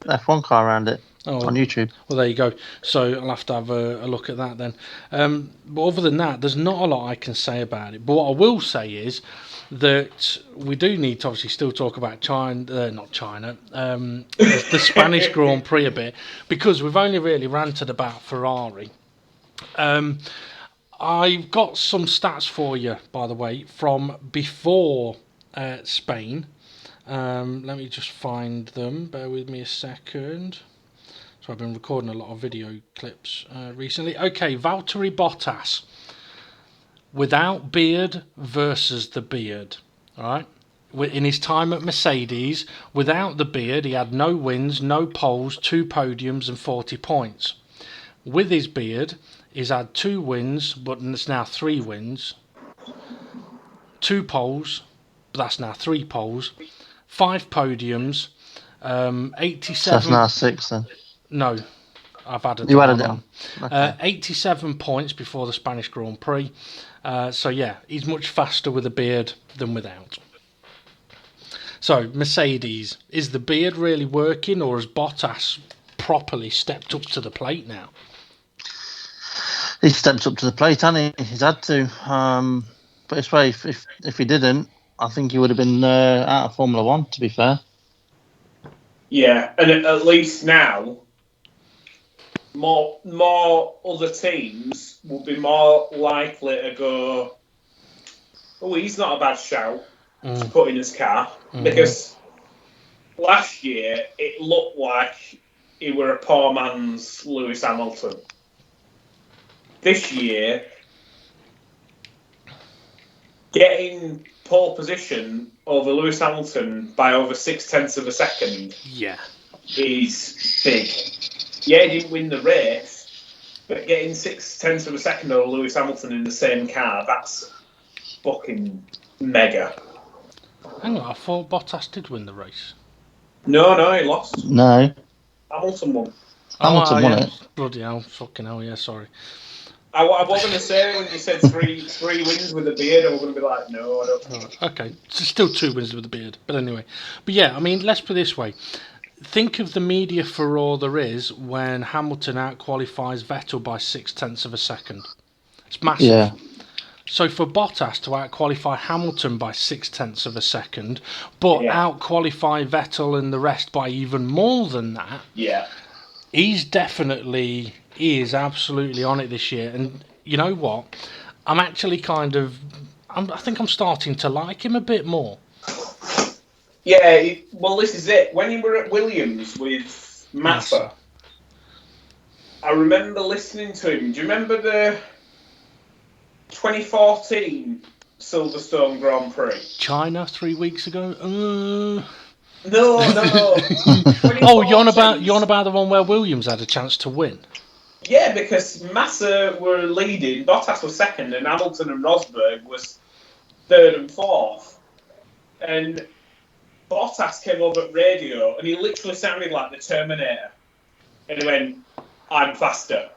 F1 car around it. Oh, on YouTube. well, there you go. So I'll have to have a look at that then. But other than that, there's not a lot I can say about it. But what I will say is that we do need to obviously still talk about China, not China, the Spanish Grand Prix a bit, because we've only really ranted about Ferrari. I've got some stats for you, by the way, from before Spain. Let me just find them. Bear with me a second. So I've been recording a lot of video clips recently. Okay, Valtteri Bottas. Without beard versus the beard. All right. In his time at Mercedes, without the beard, he had no wins, no poles, 2 podiums and 40 points. With his beard, he's had 2 wins, but it's now 3 wins. 2 poles, but that's now 3 poles. 5 podiums. 87. So that's now 6 then. No, I've added You that added it on. on. Okay. 87 points before the Spanish Grand Prix. So yeah, he's much faster with a beard than without. So Mercedes, is the beard really working, or has Bottas properly stepped up to the plate now? He stepped up to the plate, hasn't he? He's had to. But it's way, if he didn't, I think he would have been out of Formula One, to be fair. Yeah, and at least now, more other teams will be more likely to go, oh, he's not a bad shout to put in his car. Mm-hmm. Because last year, it looked like he were a poor man's Lewis Hamilton. This year, getting pole position over Lewis Hamilton by over 0.6 of a second is big. Yeah, he didn't win the race, but getting 0.6 of a second over Lewis Hamilton in the same car, that's fucking mega. Hang on, I thought Bottas did win the race. No, he lost. No. Hamilton won. Hamilton won it. Bloody hell, fucking hell, yeah, sorry. I was going to say, when you said three wins with a beard, I was going to be like, no, I don't. Oh, okay, so still 2 wins with the beard, but anyway. But yeah, I mean, let's put it this way. Think of the media furore there is when Hamilton out-qualifies Vettel by 0.6 of a second. It's massive. Yeah. So for Bottas to out-qualify Hamilton by 0.6 of a second, but out-qualify Vettel and the rest by even more than that, he's definitely... He is absolutely on it this year, and you know what? I'm actually I think I'm starting to like him a bit more. Yeah, well, this is it. When you were at Williams with Massa, I remember listening to him. Do you remember the 2014 Silverstone Grand Prix? China 3 weeks ago? No. Oh, you're on about the one where Williams had a chance to win? Yeah, because Massa were leading, Bottas was second, and Hamilton and Rosberg was 3rd and 4th. And Bottas came over at radio, and he literally sounded like the Terminator. And he went, "I'm faster."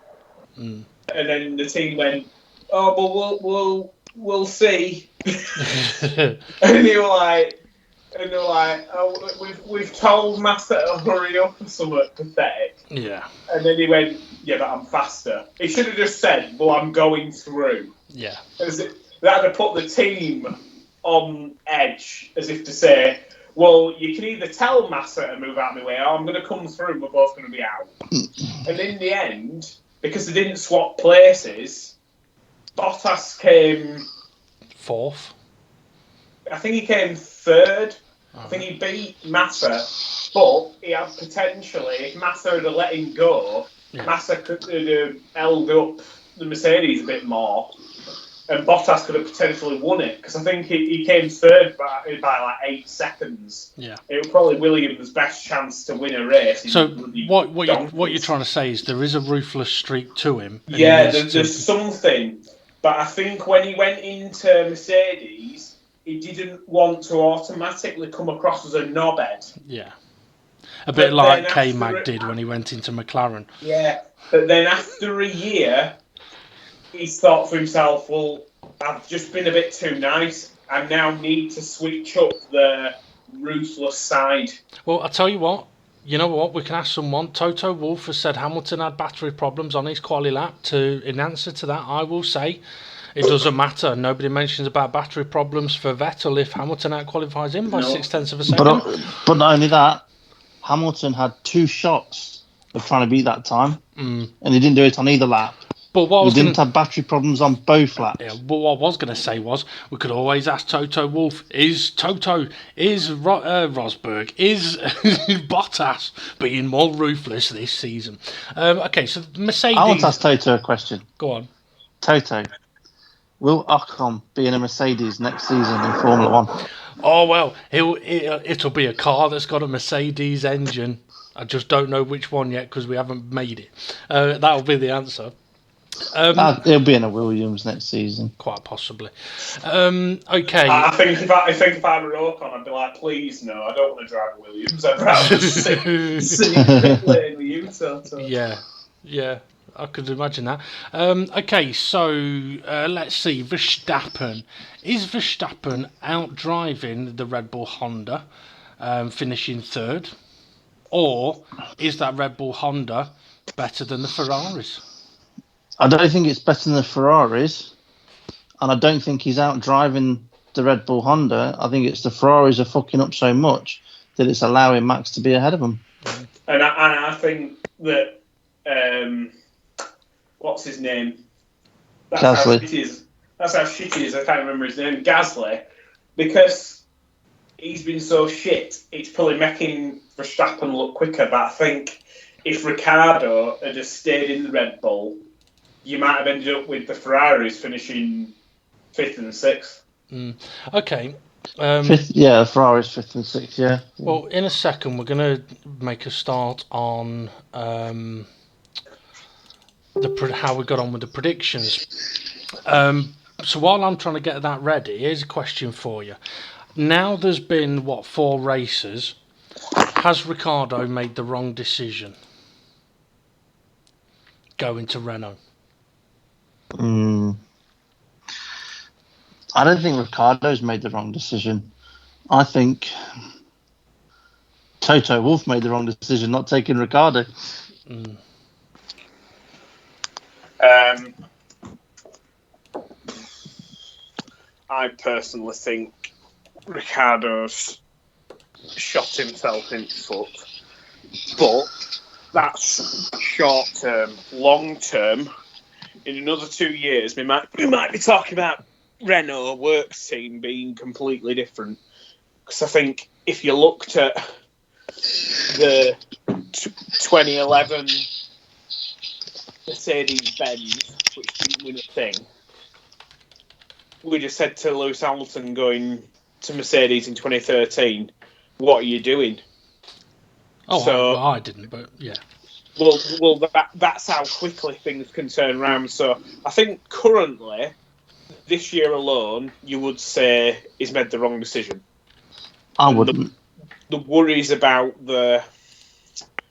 And then the team went, "Oh, but we'll see." And they were like, "Oh, we've told Massa to hurry up," or something pathetic. Yeah. And then he went, "Yeah, but I'm faster." He should have just said, "Well, I'm going through." Yeah. That had put the team on edge, as if to say, "Well, you can either tell Massa to move out of my way, or I'm going to come through. We're both going to be out." And in the end, because they didn't swap places, Bottas came 4th. I think he came 3rd. I think he beat Massa, but he had potentially, if Massa had let him go, Massa could have held up the Mercedes a bit more, and Bottas could have potentially won it, because I think he came 3rd by like 8 seconds. Yeah. It was probably Williams' best chance to win a race. So what you're trying to say is there is a ruthless streak to him. Yeah, there's something, but I think when he went into Mercedes, he didn't want to automatically come across as a knobhead. Yeah. A bit like K-Mag did when he went into McLaren. Yeah, but then after a year, he's thought for himself, well, I've just been a bit too nice. I now need to switch up the ruthless side. Well, I'll tell you what, You know what? We can ask someone. Toto Wolff has said Hamilton had battery problems on his quali lap. In answer to that, I will say it doesn't matter. Nobody mentions about battery problems for Vettel if Hamilton out-qualifies him by 0.6 of a second. But not only that, Hamilton had 2 shots of trying to beat that time, and he didn't do it on either lap. But what he didn't have battery problems on both laps. Yeah, but what I was going to say was we could always ask Toto Wolff, is Rosberg, is Bottas being more ruthless this season? Okay, so Mercedes... I want to ask Toto a question. Go on. Toto, will Ocon be in a Mercedes next season in Formula 1? Oh, well, it'll be a car that's got a Mercedes engine. I just don't know which one yet because we haven't made it. That'll be the answer. He'll be in a Williams next season. Quite possibly. Okay. I think if I were Ocon, I'd be like, please, no, I don't want to drive a Williams. I'd rather sit in the lane with you, Toto. Yeah. I could imagine that. Okay, so let's see. Verstappen. Is Verstappen out-driving the Red Bull Honda, finishing 3rd? Or is that Red Bull Honda better than the Ferraris? I don't think it's better than the Ferraris. And I don't think he's out-driving the Red Bull Honda. I think it's the Ferraris are fucking up so much that it's allowing Max to be ahead of them. And I think that... what's his name? That's how shit he is. I can't remember his name. Gasly. Because he's been so shit, it's probably making Verstappen look quicker. But I think if Ricciardo had just stayed in the Red Bull, you might have ended up with the Ferraris finishing 5th and 6th. Okay. Ferraris 5th and 6th, yeah. Well, in a second, we're going to make a start on... how we got on with the predictions. So while I'm trying to get that ready, here's a question for you. Now there's been, 4 races. Has Ricciardo made the wrong decision going to Renault? I don't think Ricciardo's made the wrong decision. I think Toto Wolff made the wrong decision not taking Ricciardo. I personally think Ricciardo's shot himself in the foot, but that's short term. Long term, in another 2 years, we might be talking about Renault works team being completely different. Because I think if you looked at the 2011 Mercedes-Benz, which didn't win a thing, we just said to Lewis Hamilton going to Mercedes in 2013, what are you doing? I didn't, but yeah. Well, that's how quickly things can turn around. So I think currently, this year alone, you would say he's made the wrong decision. I wouldn't. The worries about the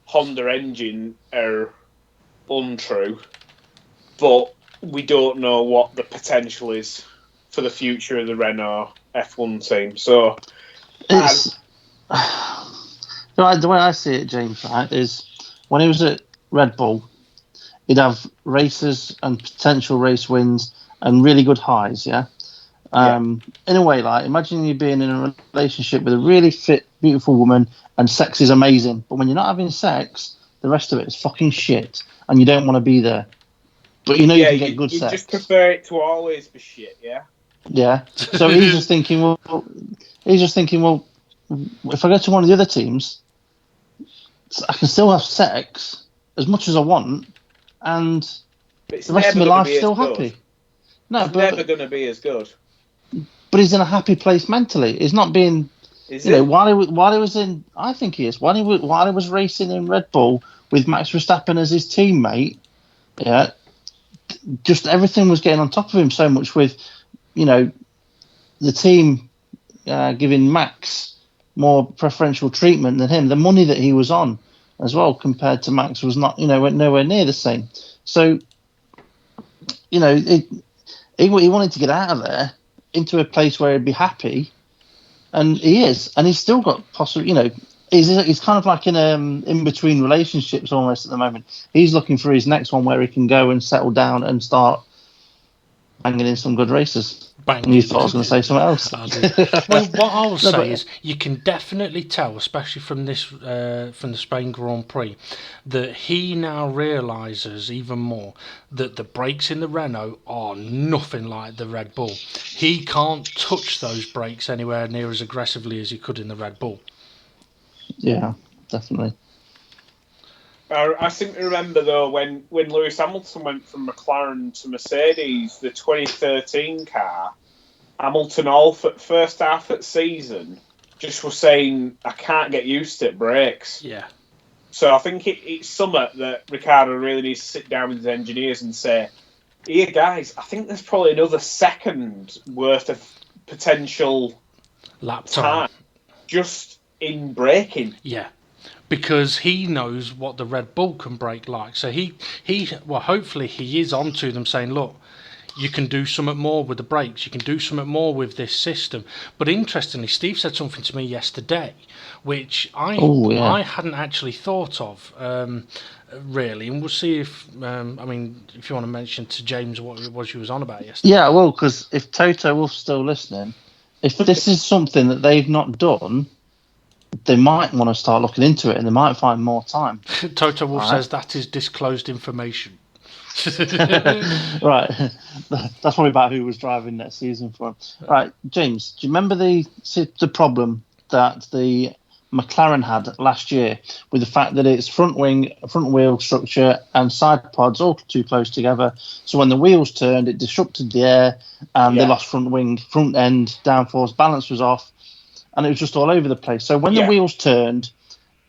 Honda engine are untrue, but we don't know what the potential is for the future of the Renault F1 team. So, the way I see it, James, right, is when he was at Red Bull, he'd have races and potential race wins and really good highs, yeah? In a way, like, imagine you being in a relationship with a really fit, beautiful woman and sex is amazing, but when you're not having sex, the rest of it is fucking shit and you don't want to be there. But you can get good sex. You just prefer it to always be shit, yeah? Yeah. So he's just thinking, well, if I go to one of the other teams, I can still have sex as much as I want, and the rest of my life's still happy. No, it's never going to be as good. But he's in a happy place mentally. He's not being, while he was in. I think he is. While he was racing in Red Bull with Max Verstappen as his teammate, yeah, just everything was getting on top of him so much with. The team giving Max more preferential treatment than him. The money that he was on as well compared to Max was not, went nowhere near the same. So, he wanted to get out of there into a place where he'd be happy, and he is. And he's still got possibly, he's kind of like in between relationships almost at the moment. He's looking for his next one where he can go and settle down and start banging in some good races. And you thought I was going to say something else. Well, what I will No, say but- is you can definitely tell, especially from this from the Spain Grand Prix, that he now realises even more that the brakes in the Renault are nothing like the Red Bull. He can't touch those brakes anywhere near as aggressively as he could in the Red Bull. Yeah, definitely. I seem to remember though when Lewis Hamilton went from McLaren to Mercedes, the 2013 car, Hamilton all for first half of the season just was saying, I can't get used to brakes. Yeah. So I think it's something that Ricciardo really needs to sit down with his engineers and say, here guys, I think there's probably another second worth of potential Lap time. just in braking. Yeah. Because he knows what the Red Bull can brake like. So well, hopefully he is onto them saying, look, you can do something more with the brakes. You can do something more with this system. But interestingly, Steve said something to me yesterday, which I hadn't actually thought of, really. And we'll see if, if you want to mention to James what it was you was on about yesterday. Yeah, well, because if Toto Wolff's still listening, if this is something that they've not done, they might want to start looking into it and they might find more time. Toto Wolff says that is disclosed information. Right. That's probably about who was driving next season for him. Right, James, do you remember the problem that the McLaren had last year with the fact that its front wheel structure and side pods all too close together? So when the wheels turned, it disrupted the air and they lost front end downforce, balance was off, and it was just all over the place. So when the wheels turned,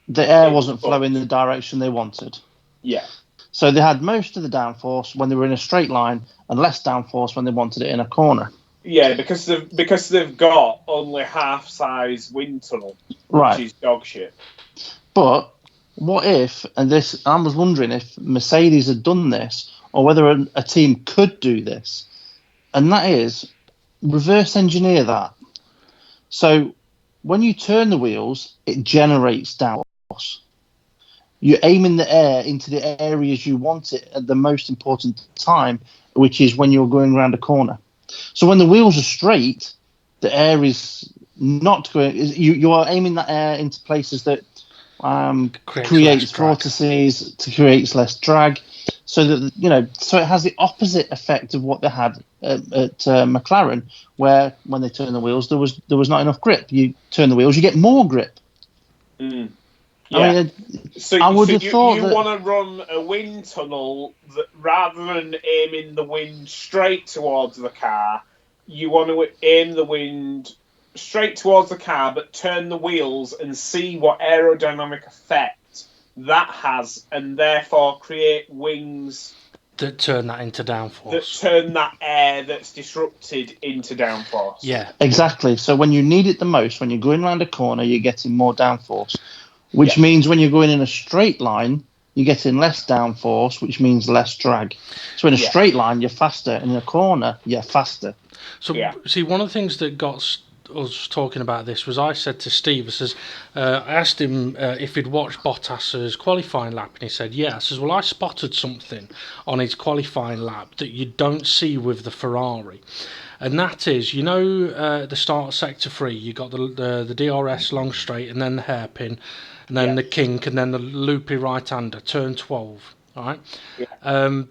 the air wasn't flowing in the direction they wanted. Yeah. So they had most of the downforce when they were in a straight line and less downforce when they wanted it in a corner. Yeah, because they've got only half-size wind tunnel, which is dog shit. But what if, and this, I was wondering if Mercedes had done this or whether a team could do this, and that is reverse engineer that. So when you turn the wheels, it generates downforce. You're aiming the air into the areas you want it at the most important time, which is when you're going around a corner. So when the wheels are straight, the air is not going. You are aiming that air into places that creates vortices, to create less drag, so that so it has the opposite effect of what they had at McLaren, where when they turn the wheels, there was not enough grip. You turn the wheels, you get more grip. Mm. Yeah. I mean, I would have thought you want to run a wind tunnel that rather than aiming the wind straight towards the car, you want to aim the wind straight towards the car, but turn the wheels and see what aerodynamic effect that has, and therefore create wings that turn that into downforce. That turn that air that's disrupted into downforce. Yeah, exactly. So when you need it the most, when you're going around a corner, you're getting more downforce. Which means when you're going in a straight line, you're getting less downforce, which means less drag. So in a straight line, you're faster. In a corner, you're faster. So, see, one of the things that got us talking about this was I said to Steve, I asked him if he'd watched Bottas's qualifying lap, and he said, yeah. I says, well, I spotted something on his qualifying lap that you don't see with the Ferrari. And that is, the start of Sector 3, you got the DRS long straight, and then the hairpin, and then the kink, and then the loopy right-hander, turn 12, all right? Yeah.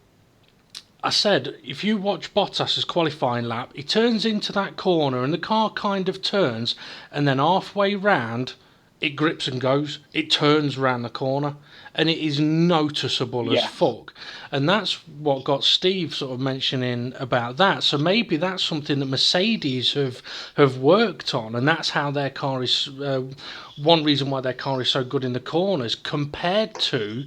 I said, if you watch Bottas's qualifying lap, he turns into that corner, and the car kind of turns, and then halfway round, it grips and goes. It turns round the corner, and it is noticeable as fuck. And that's what got Steve sort of mentioning about that. So maybe that's something that Mercedes have worked on, and that's how their car is. One reason why their car is so good in the corners compared to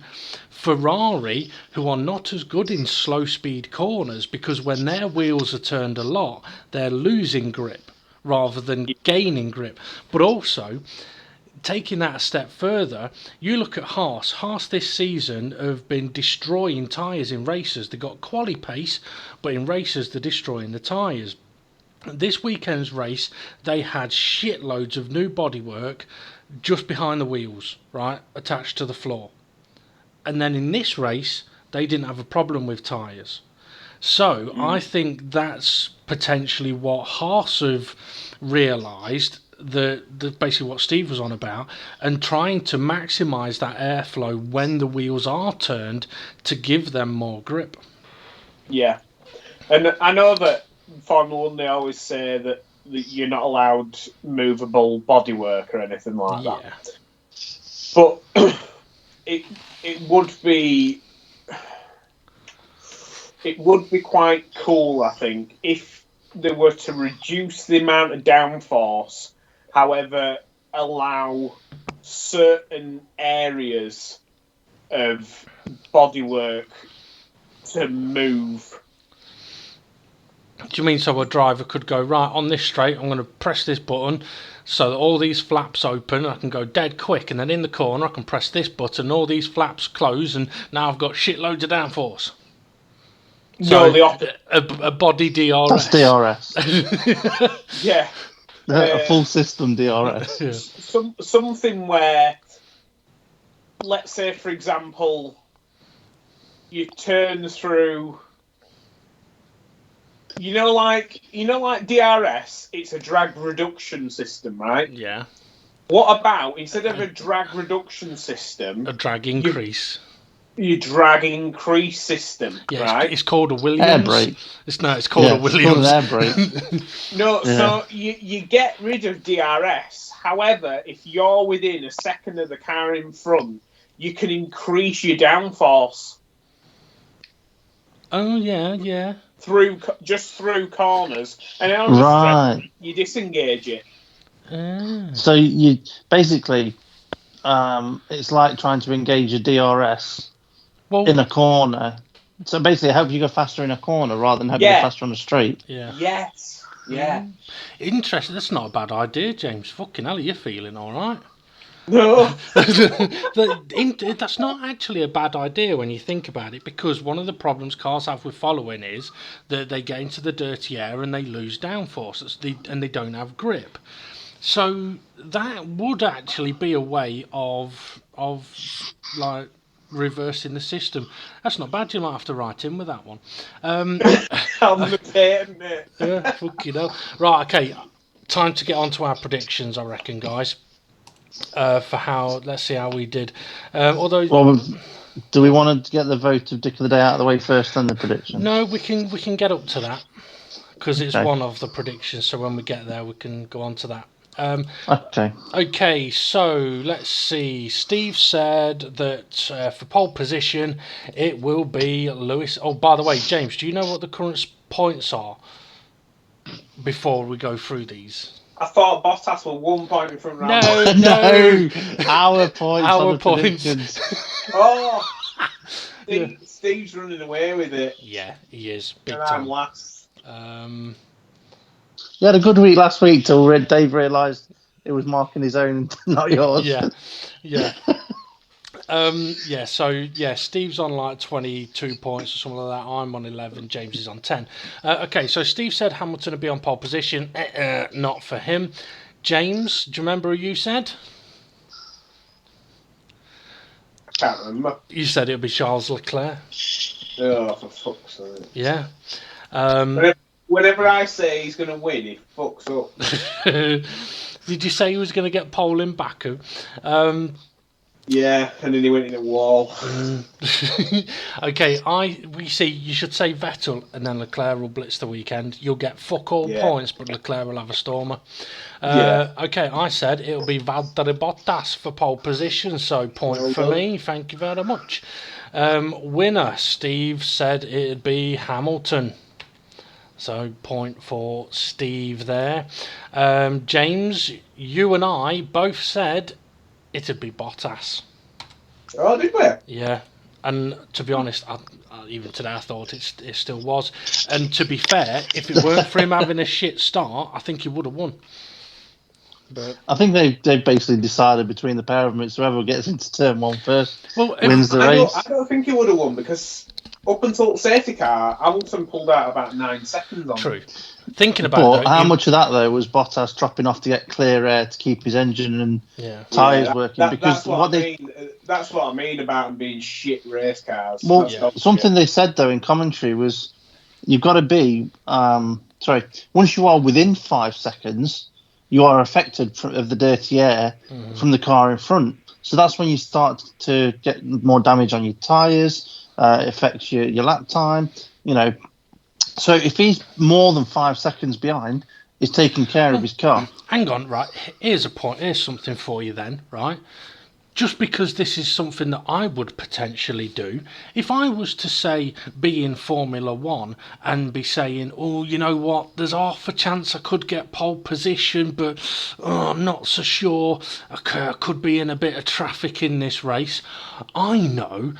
Ferrari, who are not as good in slow speed corners, because when their wheels are turned a lot, they're losing grip rather than gaining grip. But also, taking that a step further, you look at Haas. Haas this season have been destroying tyres in races. They've got quali pace, but in races they're destroying the tyres. This weekend's race, they had shitloads of new bodywork, just behind the wheels, right, attached to the floor. And then in this race, they didn't have a problem with tyres. So I think that's potentially what Haas have realised, that basically what Steve was on about, and trying to maximise that airflow when the wheels are turned to give them more grip. Yeah. And I know that Formula 1, they always say that you're not allowed movable bodywork or anything like that. But it would be quite cool, I think, if they were to reduce the amount of downforce, however, allow certain areas of bodywork to move. Do you mean so a driver could go, right, on this straight, I'm going to press this button so that all these flaps open, I can go dead quick, and then in the corner I can press this button, all these flaps close, and now I've got shitloads of downforce? So, No, the opposite. A body DRS. That's DRS. Yeah. A full system DRS. Yeah. Something where, let's say, for example, you turn through, like DRS, it's a drag reduction system, right? Yeah. What about, instead of a drag reduction system, A drag increase? Your drag increase system, right? It's called a Williams. Air brake. It's called a Williams. It's called an air brake. No, so you get rid of DRS. However, if you're within a second of the car in front, you can increase your downforce. Oh yeah. Through corners, and Right. You disengage it. So you basically, it's like trying to engage a DRS in a corner. So basically, it helps you go faster in a corner rather than helping you go faster on the straight. Yeah. Yes. Yeah. Interesting. That's not a bad idea, James. Fucking hell, are you feeling all right? No. That's not actually a bad idea when you think about it, because one of the problems cars have with following is that they get into the dirty air and they lose downforce, and they don't have grip. So that would actually be a way of like reversing the system. That's not bad. You might have to write in with that one. I'm the pain, mate. Yeah, fucking hell. Right, okay. Time to get on to our predictions, I reckon, guys. Let's see how we did. Although, do we want to get the vote of Dick of the Day out of the way first, then the prediction? No, we can get up to that because it's one of the predictions. So when we get there, we can go on to that. Okay, so let's see. Steve said that for pole position, it will be Lewis. Oh, by the way, James, do you know what the current points are before we go through these? I thought Bottas were 1 point in front. No. Our points. Our points. Oh, Steve's running away with it. Yeah, he is. Big and time. I'm last. You had a good week last week till Dave realised it was marking his own, not yours. Yeah. Steve's on like 22 points or something like that. I'm on 11. James is on 10. Okay, so Steve said Hamilton would be on pole position. Not for him. James, do you remember who you said? I can't remember. You said it would be Charles Leclerc. Oh, for fuck's sake. Yeah. Whenever I say he's going to win, he fucks up. Did you say he was going to get pole in Baku? Yeah, and then he went in a wall. Okay, you should say Vettel, and then Leclerc will blitz the weekend. You'll get fuck all points, but Leclerc will have a stormer. Okay, I said it'll be Valtteri Bottas for pole position, so point for me. Thank you very much. Winner, Steve said it'd be Hamilton. So point for Steve there. James, you and I both said it'd be Bottas. Oh, did we? Yeah, and to be honest, even today I thought it still was. And to be fair, if it weren't for him having a shit start, I think he would have won. But I think they've basically decided between the pair of them, it's whoever gets into turn one first wins the race. I don't think he would have won because up until the safety car, Hamilton pulled out about 9 seconds on. True. Thinking about But it, though, how much of that though was Bottas dropping off to get clear air to keep his engine and tyres working? Because that's what I mean. That's what I mean about them being shit race cars. Well, something they said though in commentary was you've got to be once you are within 5 seconds, you are affected of the dirty air from the car in front. So that's when you start to get more damage on your tyres. It affects your lap time. You know. So if he's more than 5 seconds behind, he's taking care of his car. Hang on, right. Here's a point. Here's something for you then, right? Just because this is something that I would potentially do, if I was to say be in Formula One and be saying, oh, you know what, there's half a chance I could get pole position, but I'm not so sure. I could be in a bit of traffic in this race. I know.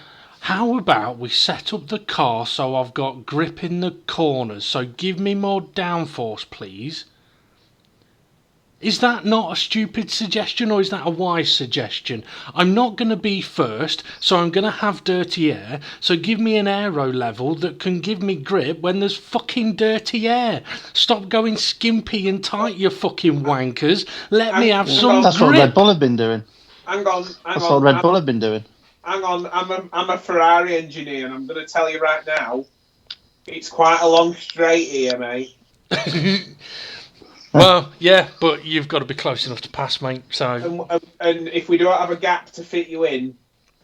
How about we set up the car so I've got grip in the corners? So give me more downforce, please. Is that not a stupid suggestion or is that a wise suggestion? I'm not going to be first, so I'm going to have dirty air. So give me an aero level that can give me grip when there's fucking dirty air. Stop going skimpy and tight, you fucking wankers. Let me have some That's grip. what Red Bull have been doing. Hang on. That's what Red Bull have been doing. Hang on, I'm a Ferrari engineer, and I'm going to tell you right now, it's quite a long straight here, mate. Well, yeah, but you've got to be close enough to pass, mate. So, and if we don't have a gap to fit you in,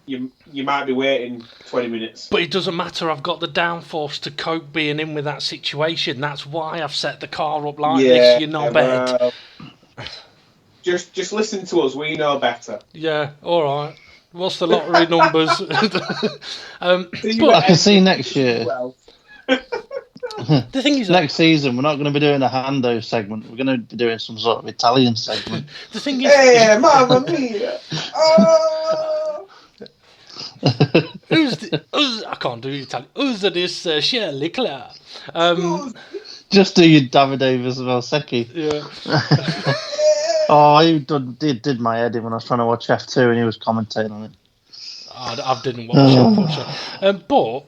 you might be waiting 20 minutes. But it doesn't matter. I've got the downforce to cope being in with that situation. That's why I've set the car up like this. You know better. Just listen to us. We know better. Yeah. All right. What's the lottery numbers? I can see next year. The thing is, next season we're not going to be doing a Hando segment. We're going to be doing some sort of Italian segment. The thing is, hey, mamma mia! Oh! I can't do Italian. Who's this Shirley Claire? Just do your Davide Valsecchi. Yeah. Oh, he did my head in when I was trying to watch F2 and he was commentating on it. I didn't watch it, unfortunately. But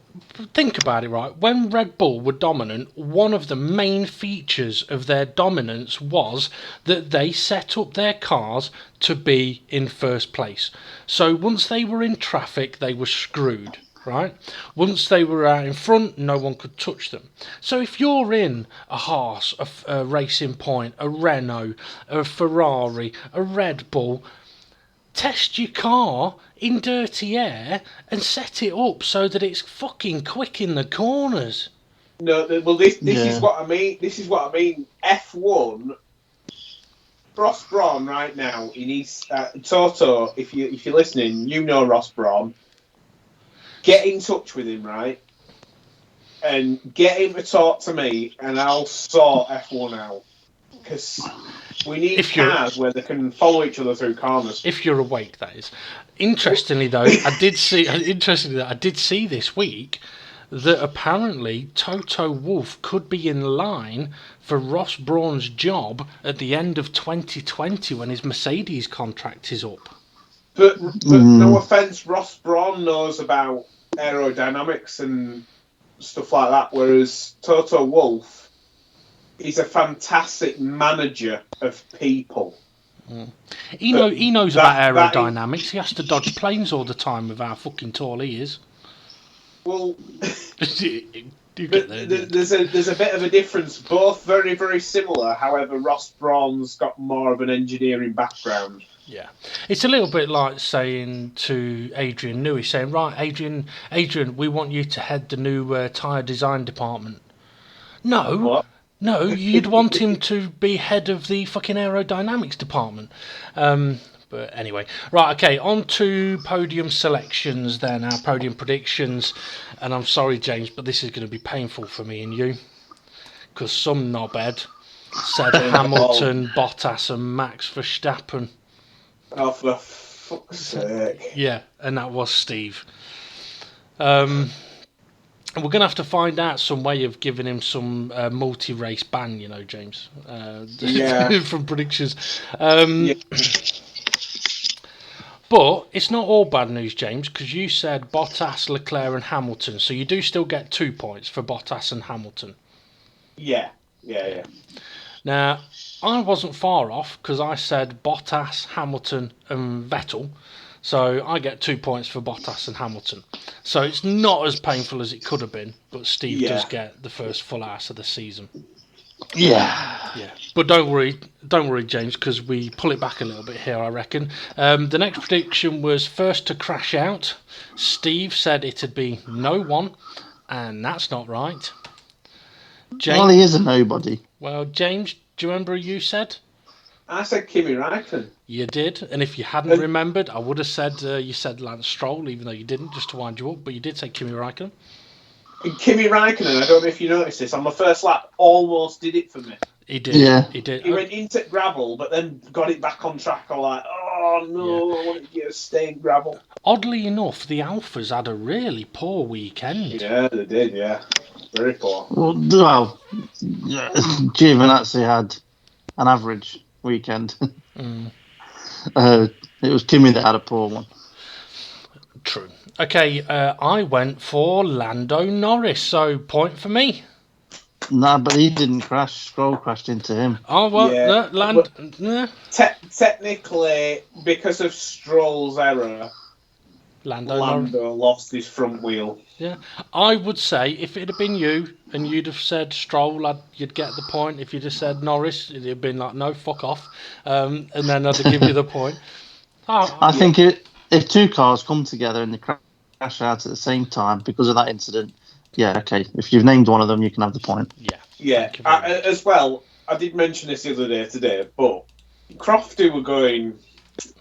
think about it, right? When Red Bull were dominant, one of the main features of their dominance was that they set up their cars to be in first place. So once they were in traffic, they were screwed. Right? Once they were out in front, no one could touch them. So if you're in a Haas, a Racing Point, a Renault, a Ferrari, a Red Bull, test your car in dirty air and set it up so that it's fucking quick in the corners. No, well, this is what I mean. This is what I mean. F1, Ross Brawn right now. He needs Toto. If you're listening, you know Ross Brawn. Get in touch with him, right? And get him to talk to me, and I'll sort F1 out. Because we need cars where they can follow each other through corners. If you're awake, that is. Interestingly, though, I did see this week that apparently Toto Wolff could be in line for Ross Brawn's job at the end of 2020 when his Mercedes contract is up. But no offence, Ross Brawn knows about aerodynamics and stuff like that, whereas Toto Wolff is a fantastic manager of people. He knows about aerodynamics. He has to dodge planes all the time with how fucking tall he is. Well, there's a bit of a difference. Both very, very similar. However, Ross Brawn's got more of an engineering background. Yeah, it's a little bit like saying to Adrian Newey, saying, right, Adrian, we want you to head the new tyre design department. No, what? No, you'd want him to be head of the fucking aerodynamics department. But anyway, right, okay, on to podium selections then, our podium predictions. And I'm sorry, James, but this is going to be painful for me and you, because some knobhead said Hamilton, Bottas and Max Verstappen. Oh, for fuck's sake. Yeah, and that was Steve. And we're going to have to find out some way of giving him some multi-race ban, you know, James. Yeah. From predictions. Yeah. But it's not all bad news, James, because you said Bottas, Leclerc and Hamilton. So you do still get 2 points for Bottas and Hamilton. Yeah. Now, I wasn't far off because I said Bottas, Hamilton and Vettel. So I get 2 points for Bottas and Hamilton. So it's not as painful as it could have been, but Steve does get the first full ass of the season. Yeah. But don't worry, James, because we pull it back a little bit here, I reckon. The next prediction was first to crash out. Steve said it'd be no one, and that's not right. Well, he is a nobody. Well, James, do you remember who you said? I said Kimi Räikkönen. You did, and if you hadn't remembered, I would have said you said Lance Stroll, even though you didn't, just to wind you up, but you did say Kimi Räikkönen. And Kimi Räikkönen, I don't know if you noticed this, on the first lap, almost did it for me. He did. Yeah. He did. He went into gravel, but then got it back on track. I'm like, oh no, I want to stay in gravel. Oddly enough, the Alphas had a really poor weekend. Yeah, they did, yeah. Very poor. Well, Giovinazzi had an average weekend. It was Kimi that had a poor one. True. Okay, I went for Lando Norris, so point for me. Nah, but he didn't crash. Stroll crashed into him. Oh, well, Technically, because of Stroll's error, Lando lost his front wheel. Yeah, I would say if it had been you and you'd have said Stroll, you'd get the point. If you'd have said Norris, it'd have been like, no, fuck off. And then I'd give you the point. I think if two cars come together and they crash out at the same time because of that incident, yeah, okay. If you've named one of them, you can have the point. Yeah. As well, I did mention this the other day today, but Crofty were going,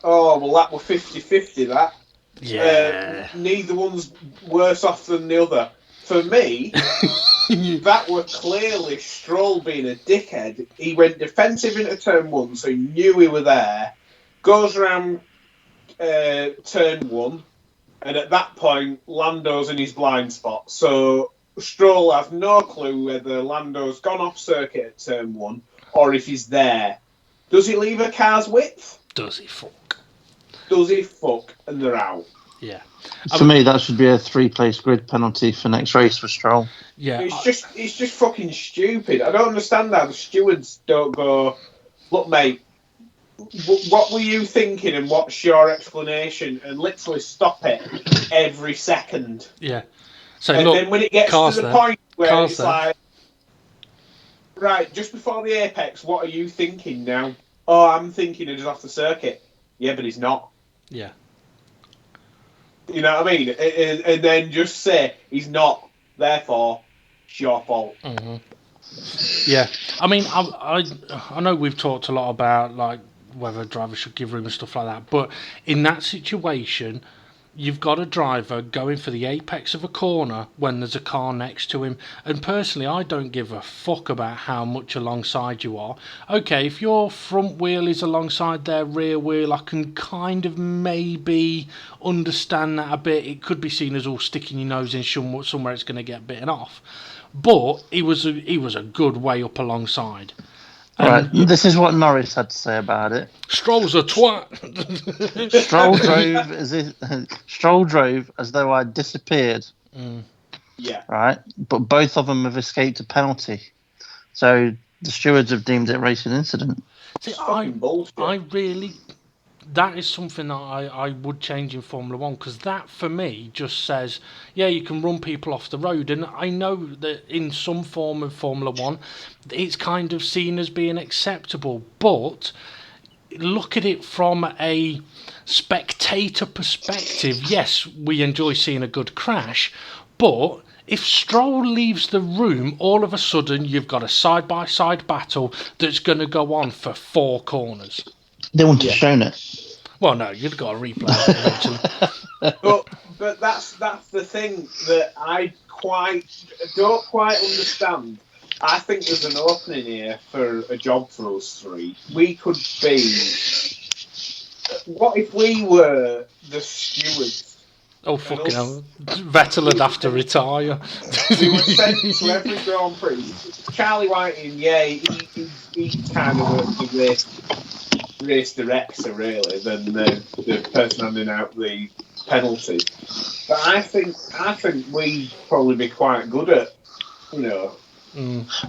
oh, well, that were 50-50, that. Yeah. Neither one's worse off than the other. For me, that were clearly Stroll being a dickhead. He went defensive into turn one, so he knew we were there. Goes around turn one, and at that point, Lando's in his blind spot. So Stroll has no clue whether Lando's gone off circuit at turn one or if he's there. Does he leave a car's width? Does he fuck? Does he fuck? And they're out. Yeah. For me, that should be a 3-place grid penalty for next race for Stroll. Yeah. It's just fucking stupid. I don't understand how the stewards don't go, look, mate, what were you thinking and what's your explanation? And literally stop it every second. Yeah. So and look, then when it gets to the point where it's like, right, just before the apex, what are you thinking now? Oh, I'm thinking he's off the circuit. Yeah, but he's not. Yeah. You know what I mean? And then just say he's not. Therefore, it's your fault. Mm-hmm. Yeah. I mean, I know we've talked a lot about like whether drivers should give room and stuff like that, but in that situation, you've got a driver going for the apex of a corner when there's a car next to him. And personally, I don't give a fuck about how much alongside you are. Okay, if your front wheel is alongside their rear wheel, I can kind of maybe understand that a bit. It could be seen as all sticking your nose in somewhere it's going to get bitten off. But he was a good way up alongside. Right, this is what Norris had to say about it. Stroll's a twat. Stroll drove as though I'd disappeared. Yeah. Right, but both of them have escaped a penalty, so the stewards have deemed it a racing incident. See, that is something that I would change in Formula 1, because that for me just says, yeah, you can run people off the road, and I know that in some form of Formula 1 it's kind of seen as being acceptable, but look at it from a spectator perspective. Yes, we enjoy seeing a good crash, but if Stroll leaves the room, all of a sudden you've got a side-by-side battle that's going to go on for 4 corners. They wouldn't have shown it. Well, no, you'd got to replay it eventually. but that's the thing that I don't quite understand. I think there's an opening here for a job for us three. We could be. What if we were the stewards? Oh, fucking hell. Vettel would have to retire. We were sent to every Grand Prix. Charlie Whiting, yeah, he kind of worked the race. race director really than the person handing out the penalties. But I think we'd probably be quite good at, you know.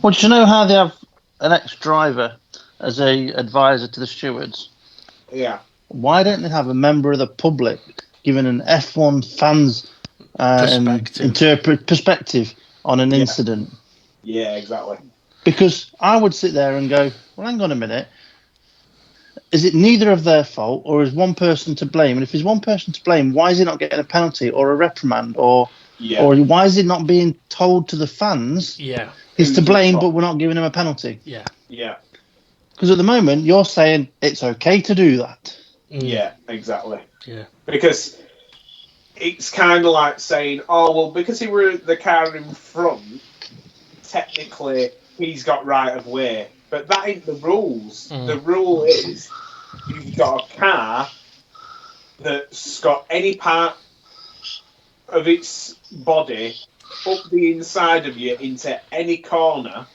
Well, do you know how they have an ex-driver as a advisor to the stewards? Yeah. Why don't they have a member of the public giving an F1 fans perspective on an incident? Yeah, exactly. Because I would sit there and go, well, hang on a minute. Is it neither of their fault, or is one person to blame? And if there's one person to blame, why is he not getting a penalty or a reprimand, or why is it not being told to the fans? Yeah, he's to blame, but we're not giving him a penalty. Yeah. Because at the moment you're saying it's okay to do that. Yeah, exactly. Yeah. Because it's kind of like saying, oh well, because he were the car in front, technically he's got right of way. But that ain't the rules. The rule is you've got a car that's got any part of its body up the inside of you into any corner,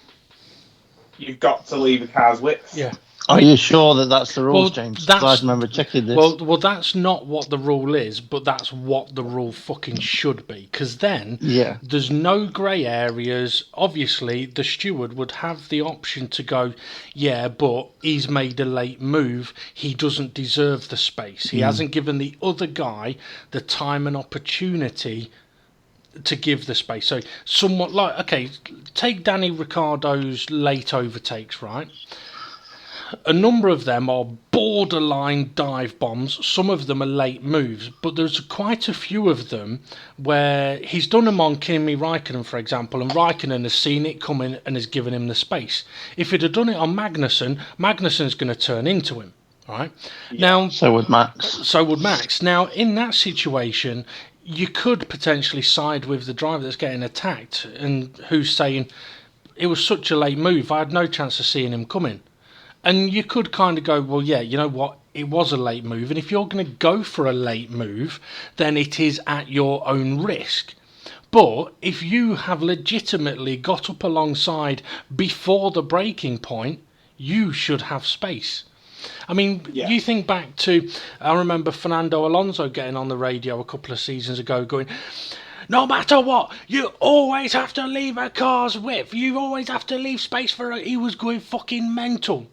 you've got to leave a car's width. Yeah. Are you sure that that's the rules, James? I remember checking this. Well, that's not what the rule is, but that's what the rule fucking should be. Because then there's no grey areas. Obviously, the steward would have the option to go, yeah, but he's made a late move. He doesn't deserve the space. He hasn't given the other guy the time and opportunity to give the space. So somewhat like, okay, take Danny Ricciardo's late overtakes, right? A number of them are borderline dive bombs. Some of them are late moves, but there's quite a few of them where he's done them on Kimi Raikkonen, for example, and Raikkonen has seen it coming and has given him the space. If he'd have done it on Magnussen, Magnussen's going to turn into him, right? Now, so would Max. Now, in that situation, you could potentially side with the driver that's getting attacked and who's saying, it was such a late move, I had no chance of seeing him coming. And you could kind of go, well, yeah, you know what? It was a late move. And if you're going to go for a late move, then it is at your own risk. But if you have legitimately got up alongside before the braking point, you should have space. I mean, you think back to, I remember Fernando Alonso getting on the radio a couple of seasons ago going, no matter what, you always have to leave a car's width. You always have to leave space for it. He was going fucking mental.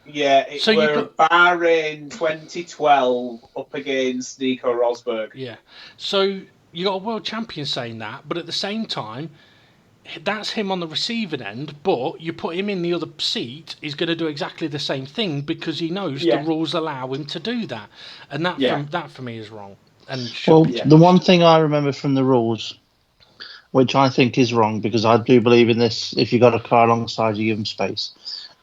Yeah, so we're Bahrain 2012 up against Nico Rosberg. Yeah, so you got a world champion saying that, but at the same time, that's him on the receiving end, but you put him in the other seat, he's going to do exactly the same thing because he knows the rules allow him to do that. And that for me is wrong. And the one thing I remember from the rules, which I think is wrong, because I do believe in this, if you got a car alongside you, give them space.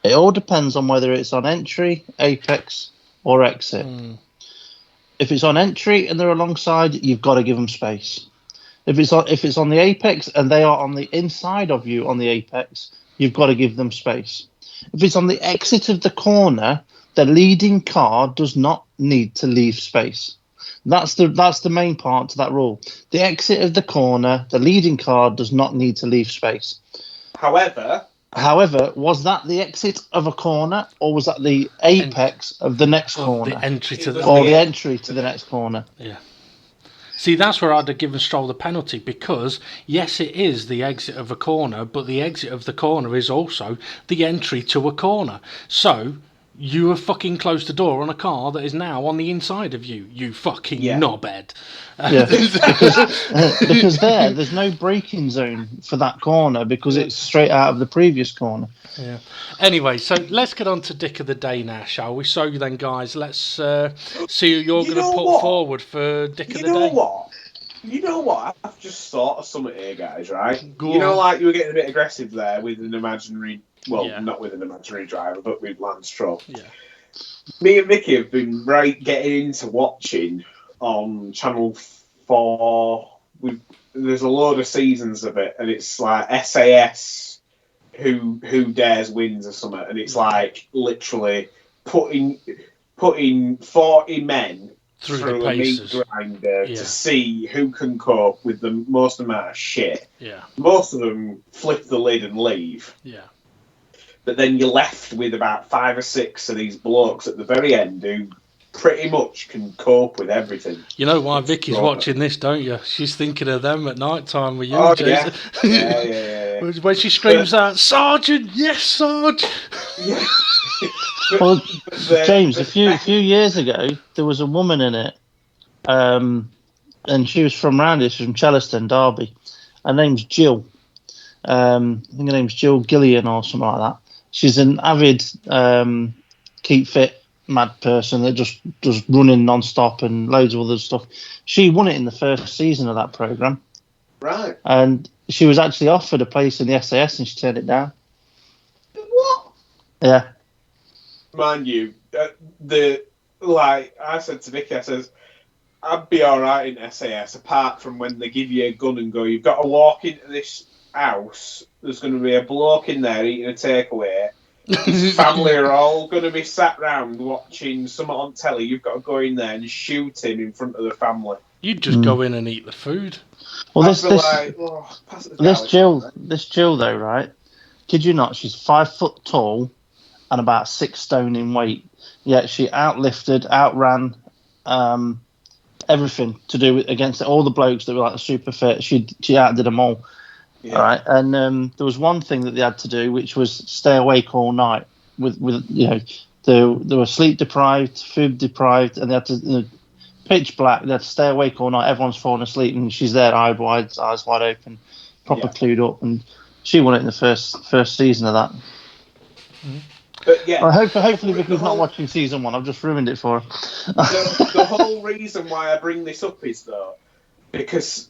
It all depends on whether it's on entry, apex, or exit. If it's on entry and they're alongside, you've got to give them space. If it's on the apex and they are on the inside of you on the apex, you've got to give them space. If it's on the exit of the corner, the leading car does not need to leave space. That's the main part to that rule. The exit of the corner, the leading car does not need to leave space. However, was that the exit of a corner, or was that the apex of the next corner? The entry to the entry to the next corner. Yeah. See, that's where I'd have given Stroll the penalty, because yes, it is the exit of a corner, but the exit of the corner is also the entry to a corner. So you have fucking closed the door on a car that is now on the inside of you. You fucking knobhead. Yeah, because there's no braking zone for that corner because it's straight out of the previous corner. Yeah. Anyway, so let's get on to Dick of the Day now, shall we? So then, guys, let's see who you're going to put forward for Dick of the Day. You know what? I've just thought of something here, guys, right? Go you know, on. like you were getting a bit aggressive there with an imaginary... Well, not with an imaginary driver, but with Lance Stroll. Yeah. Me and Vicky have been getting into watching on Channel 4. There's a load of seasons of it, and it's like SAS Who Dares Wins or something, and it's like literally putting 40 men through a meat grinder to see who can cope with the most amount of shit. Yeah. Most of them flip the lid and leave. Yeah. but then you're left with about 5 or 6 of these blokes at the very end who pretty much can cope with everything. You know why Vicky's watching this, don't you? She's thinking of them at night time with you, Oh, Jason. yeah. When she screams out, "Sergeant, yes, Sarge!" Yeah. Well, James, a few years ago, there was a woman in it, and she was from round here, she was from Chellaston, Derby. Her name's Jill. I think her name's Jill Gillian or something like that. She's an avid keep fit mad person that just does running non-stop and loads of other stuff. She won it in the first season of that programme. Right. And she was actually offered a place in the SAS and she turned it down. What? Yeah. Mind you, I said to Vicky, I says, I'd be all right in SAS, apart from when they give you a gun and go, you've got to walk into this house, there's going to be a bloke in there eating a takeaway, his family are all going to be sat round watching something on telly, you've got to go in there and shoot him in front of the family. You'd just go in and eat the food. Well, this Jill though, right? Kid you not, she's 5 foot tall and about 6 stone in weight. Yet she outlifted, outran everything to do with against all the blokes that were like super fit. She outdid them all. Yeah. All right, and there was one thing that they had to do, which was stay awake all night. With they were sleep deprived, food deprived, and they had to pitch black. They had to stay awake all night. Everyone's falling asleep, and she's there, eyes wide open, proper clued up, and she won it in the first season of that. Mm-hmm. But yeah, hopefully Vicky's not watching season 1. I've just ruined it for her. The whole reason why I bring this up is though because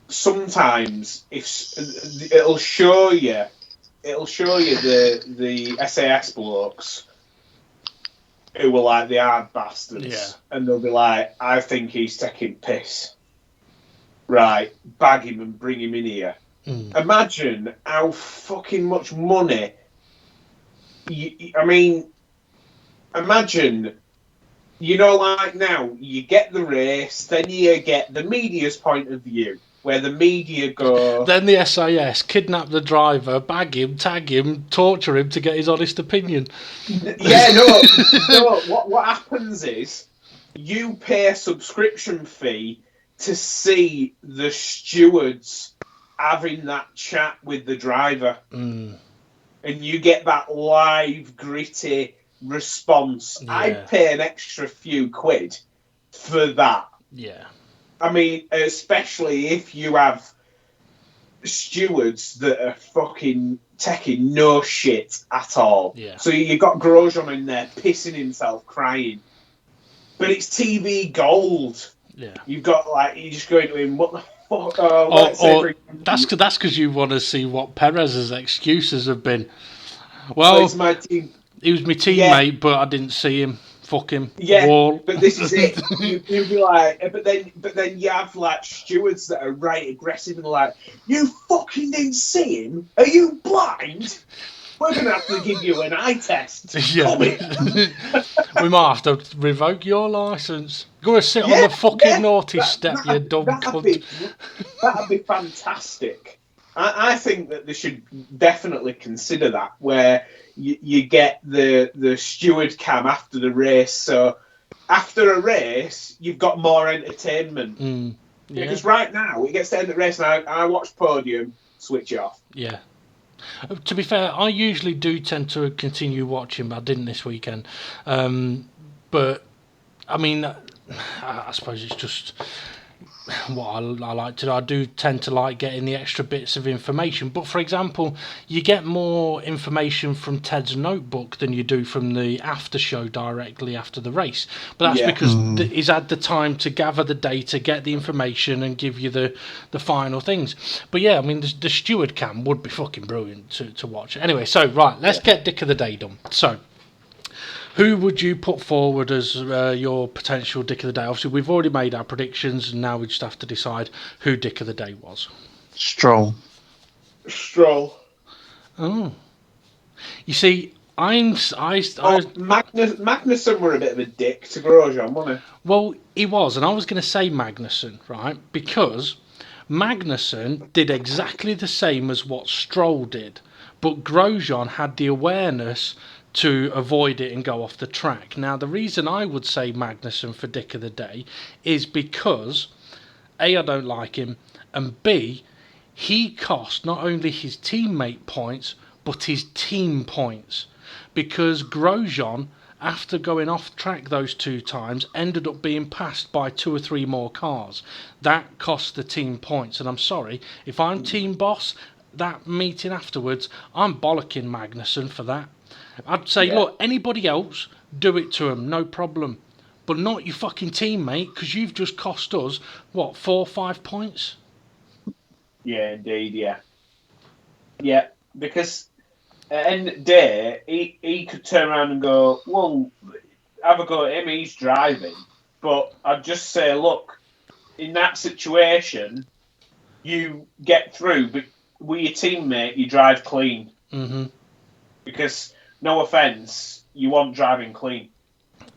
sometimes it'll show you the SAS blokes who were like the hard bastards, and they'll be like, I think he's taking piss. Right, bag him and bring him in here. Imagine how fucking much money. Imagine, like now, you get the race, then you get the media's point of view, where the media go... Then the SAS kidnap the driver, bag him, tag him, torture him to get his honest opinion. Yeah, no, what happens is, you pay a subscription fee to see the stewards having that chat with the driver. And you get that live, gritty response. Yeah. I'd pay an extra few quid for that. Yeah. I mean, especially if you have stewards that are fucking taking no shit at all. Yeah. So you got Grosjean in there pissing himself, crying. But it's TV gold. Yeah. You've got, you just go into him, what the fuck? That's because you want to see what Perez's excuses have been. Well, it's my team. He was my teammate, but I didn't see him. Fuck him. Yeah, Wall. But this is it. You'd be like, but then you have stewards that are right aggressive and like, you fucking didn't see him? Are you blind? We're gonna have to give you an eye test. Yeah. We might have to revoke your licence. Go and sit on the fucking naughty step, you dumb cunt. That'd be fantastic. I think that they should definitely consider that, where you get the steward cam after the race. So after a race, you've got more entertainment. Yeah. Because right now, it gets to the end of the race, and I watch podium, switch off. Yeah. To be fair, I usually do tend to continue watching, but I didn't this weekend. But, I mean, I suppose it's just what I like to do. I do tend to like getting the extra bits of information. But, for example, you get more information from Ted's notebook than you do from the after show directly after the race. But that's because he's had the time to gather the data, get the information, and give you the final things. But, yeah, I mean, the steward cam would be fucking brilliant to watch. Anyway, so, right, let's get Dick of the Day done. So, who would you put forward as your potential Dick of the Day? Obviously, we've already made our predictions, and now we just have to decide who Dick of the Day was. Stroll. Oh. You see, Magnussen were a bit of a dick to Grosjean, wasn't he? Well, he was, and I was going to say Magnussen, right? Because Magnussen did exactly the same as what Stroll did. but Grosjean had the awareness to avoid it and go off the track. Now, the reason I would say Magnussen for Dick of the Day is because A, I don't like him, and B, he cost not only his teammate points, but his team points. Because Grosjean, after going off track those 2 times, ended up being passed by 2 or 3 more cars. That cost the team points. And I'm sorry, if I'm team boss, that meeting afterwards, I'm bollocking Magnussen for that. I'd say, look, anybody else, do it to him, no problem. But not your fucking teammate, because you've just cost us, what, 4 or 5 points? Yeah, indeed, yeah. Yeah, because at the end of the day, he could turn around and go, well, have a go at him, he's driving. But I'd just say, look, in that situation, you get through, but with your teammate, you drive clean. Mm-hmm. Because, no offence, you want driving clean.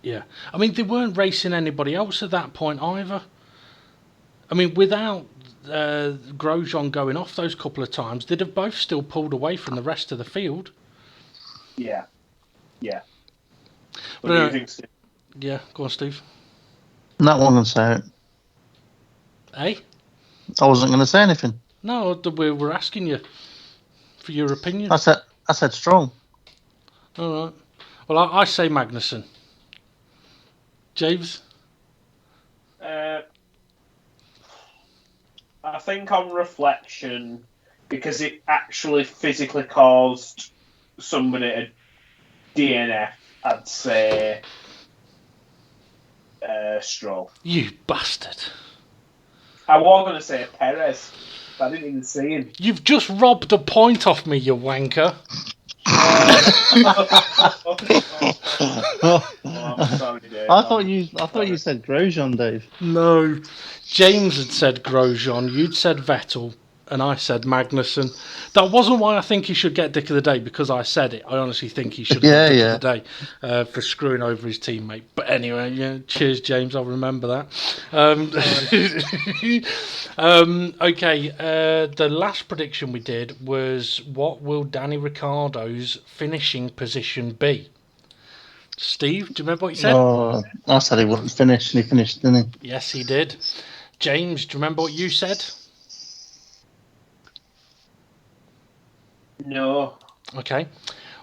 Yeah. I mean, they weren't racing anybody else at that point either. I mean, without Grosjean going off those couple of times, they'd have both still pulled away from the rest of the field. Yeah. Yeah. What But, do you think, Steve? Yeah, go on, Steve. Not one going to say it. Eh? I wasn't going to say anything. No, we were asking you for your opinion. I said Stroll. All right. Well, I say Magnussen. James? I think on reflection, because it actually physically caused somebody a DNF, I'd say Stroll. You bastard. I was going to say Perez, but I didn't even see him. You've just robbed a point off me, you wanker. I'm sorry, Dave. I thought you said Grosjean, Dave. No. James had said Grosjean, you'd said Vettel, and I said Magnussen. That wasn't why I think he should get Dick of the Day, because I said it. I honestly think he should get Dick of the Day for screwing over his teammate. But anyway, yeah, cheers, James. I'll remember that. Okay, the last prediction we did was, what will Danny Ricciardo's finishing position be? Steve, do you remember what you said? Oh, I said he wouldn't finish, and he finished, didn't he? Yes, he did. James, do you remember what you said? No. Okay.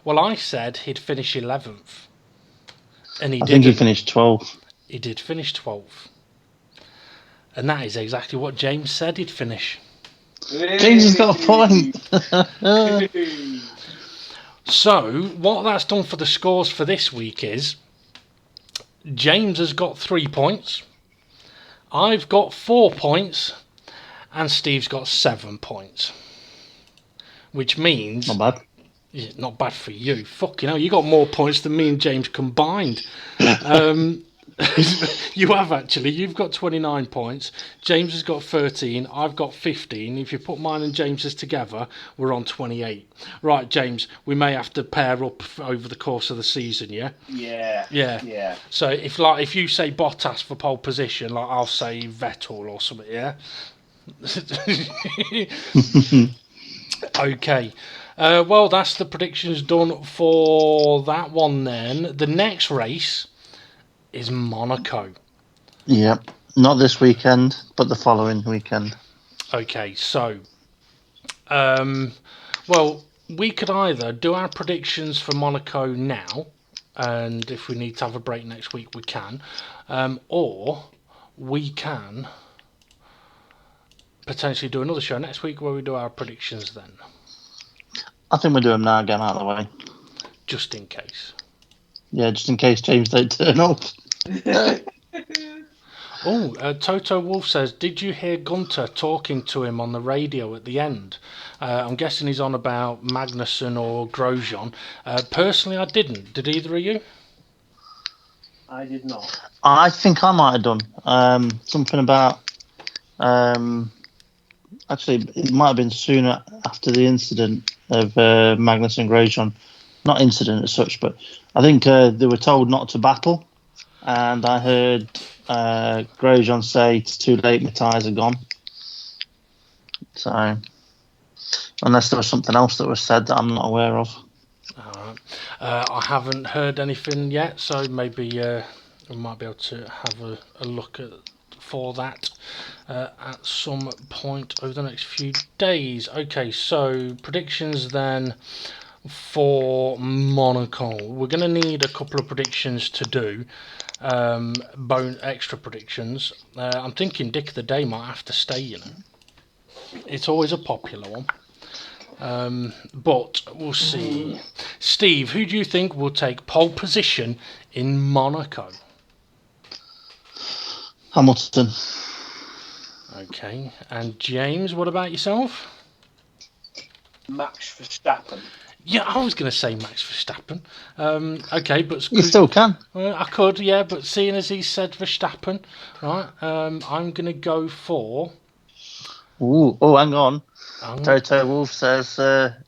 Well, I said he'd finish 11th. And he I did. think he finished 12th. He did finish 12th. And that is exactly what James said he'd finish. James has got a point. So, what that's done for the scores for this week is, James has got 3 points, I've got 4 points, and Steve's got 7 points. Which means... Not bad. Yeah, not bad for you. Fucking hell, you got more points than me and James combined. You have actually. You've got 29 points. James has got 13. I've got 15. If you put mine and James's together, we're on 28. Right, James, we may have to pair up over the course of the season, yeah? Yeah. So if you say Bottas for pole position, like I'll say Vettel or something, yeah? Okay. Well, that's the predictions done for that one then. The next race is Monaco. Yep. Not this weekend, but the following weekend. Okay, so... well, we could either do our predictions for Monaco now, and if we need to have a break next week, we can. Or we can potentially do another show next week where we do our predictions then. I think we'll do them now, get them out of the way. Just in case. Yeah, just in case James don't turn up. Toto Wolf says, did you hear Gunter talking to him on the radio at the end? I'm guessing he's on about Magnussen or Grosjean. Personally, I didn't. Did either of you? I did not. I think I might have done. Something about... actually, it might have been soon after the incident of Magnussen and Grosjean. Not incident as such, but I think they were told not to battle. And I heard Grosjean say, it's too late, my tyres are gone. So, Unless there was something else that was said that I'm not aware of. All right. I haven't heard anything yet, so maybe we might be able to have a look for that at some point over the next few days. Okay, so predictions then for Monaco. We're going to need a couple of predictions to do. Extra predictions. I'm thinking Dick of the Day might have to stay, you know. It's always a popular one. But we'll see. Steve, who do you think will take pole position in Monaco? Hamilton. Okay. And James, what about yourself? Max Verstappen. Yeah, I was going to say Max Verstappen. Okay, but You still can. I could, yeah, but seeing as he said Verstappen, right? I'm going to go for. Ooh, oh, hang on. Toto Wolf says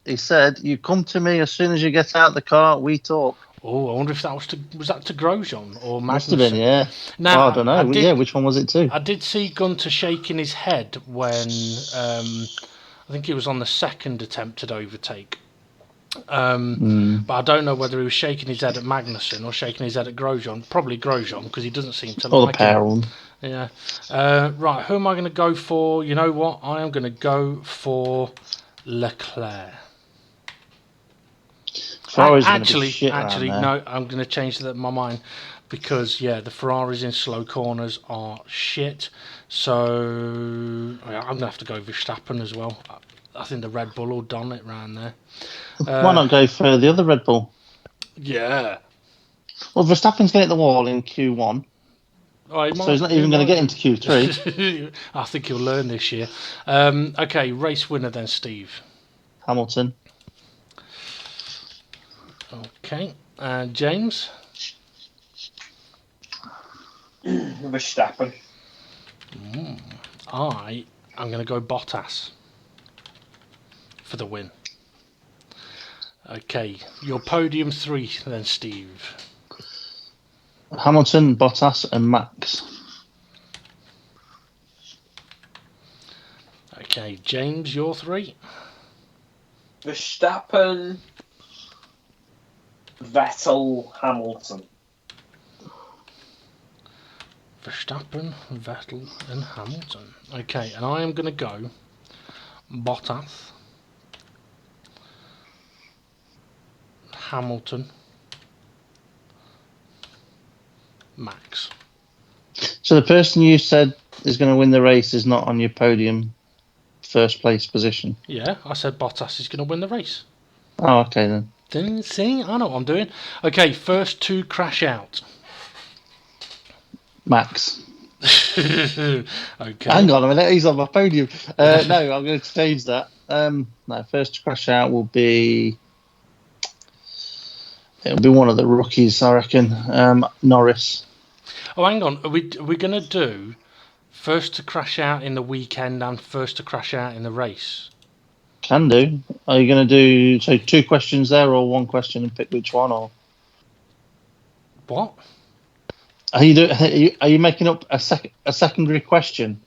he said, "You come to me as soon as you get out the car. We talk." Oh, I wonder if that was that to Grosjean or Magnussen? Must have been, yeah. Now, I don't know. Yeah, which one was it to? I did see Gunter shaking his head when I think it was on the second attempted overtake. But I don't know whether he was shaking his head at Magnussen or shaking his head at Grosjean. Probably Grosjean, because he doesn't seem to Or like the pair him. of them. Yeah. Right, who am I going to go for? You know what? I am going to go for Leclerc. Actually, no, I'm going to change my mind because, yeah, the Ferraris in slow corners are shit. So yeah, I'm going to have to go Verstappen as well. I think the Red Bull will don it round there. Why not go for the other Red Bull? Yeah. Well, Verstappen's going to hit the wall in Q1. So he's not even going to get into Q3. I think he'll learn this year. Okay, race winner then, Steve. Hamilton. Okay, James? Verstappen. I'm going to go Bottas for the win. Okay, your podium 3 then, Steve. Hamilton, Bottas, and Max. Okay, James, your 3. Verstappen, Vettel, Hamilton. Verstappen, Vettel, and Hamilton. Okay, and I am going to go Bottas, Hamilton, Max. So the person you said is going to win the race is not on your podium first place position? Yeah, I said Bottas is going to win the race. Oh, okay then. Didn't see? I know what I'm doing. Okay, first to crash out. Max. Okay. Hang on a minute, he's on my podium. No, I'm going to change that. No, first to crash out will be... It'll be one of the rookies, I reckon. Norris. Oh, hang on. Are we going to do first to crash out in the weekend and first to crash out in the race? Can do. Are you going to do 2 questions there or 1 question and pick which one? Or what? Are you making up a secondary question?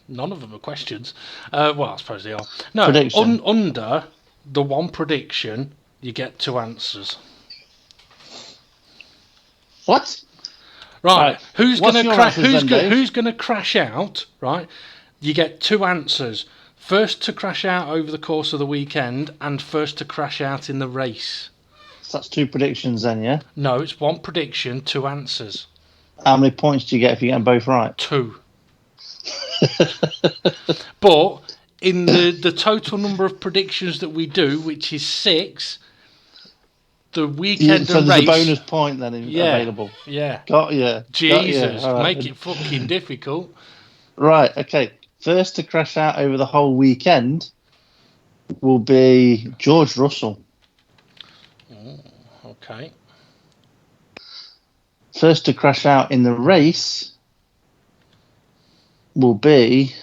None of them are questions. Well, I suppose they are. No, under the 1 prediction, you get 2 answers. What? Right. Who's going to crash? Who's going to crash out? Right. You get 2 answers. First to crash out over the course of the weekend, and first to crash out in the race. So that's 2 predictions then, yeah? No, it's 1 prediction, 2 answers. How many points do you get if you get them both right? 2. But in the total number of predictions that we do, which is 6, the weekend so and there's race... a bonus point then available. Yeah. Got you. Jesus, Right. Make it fucking difficult. Right, okay. First to crash out over the whole weekend will be George Russell. Oh, okay. First to crash out in the race will be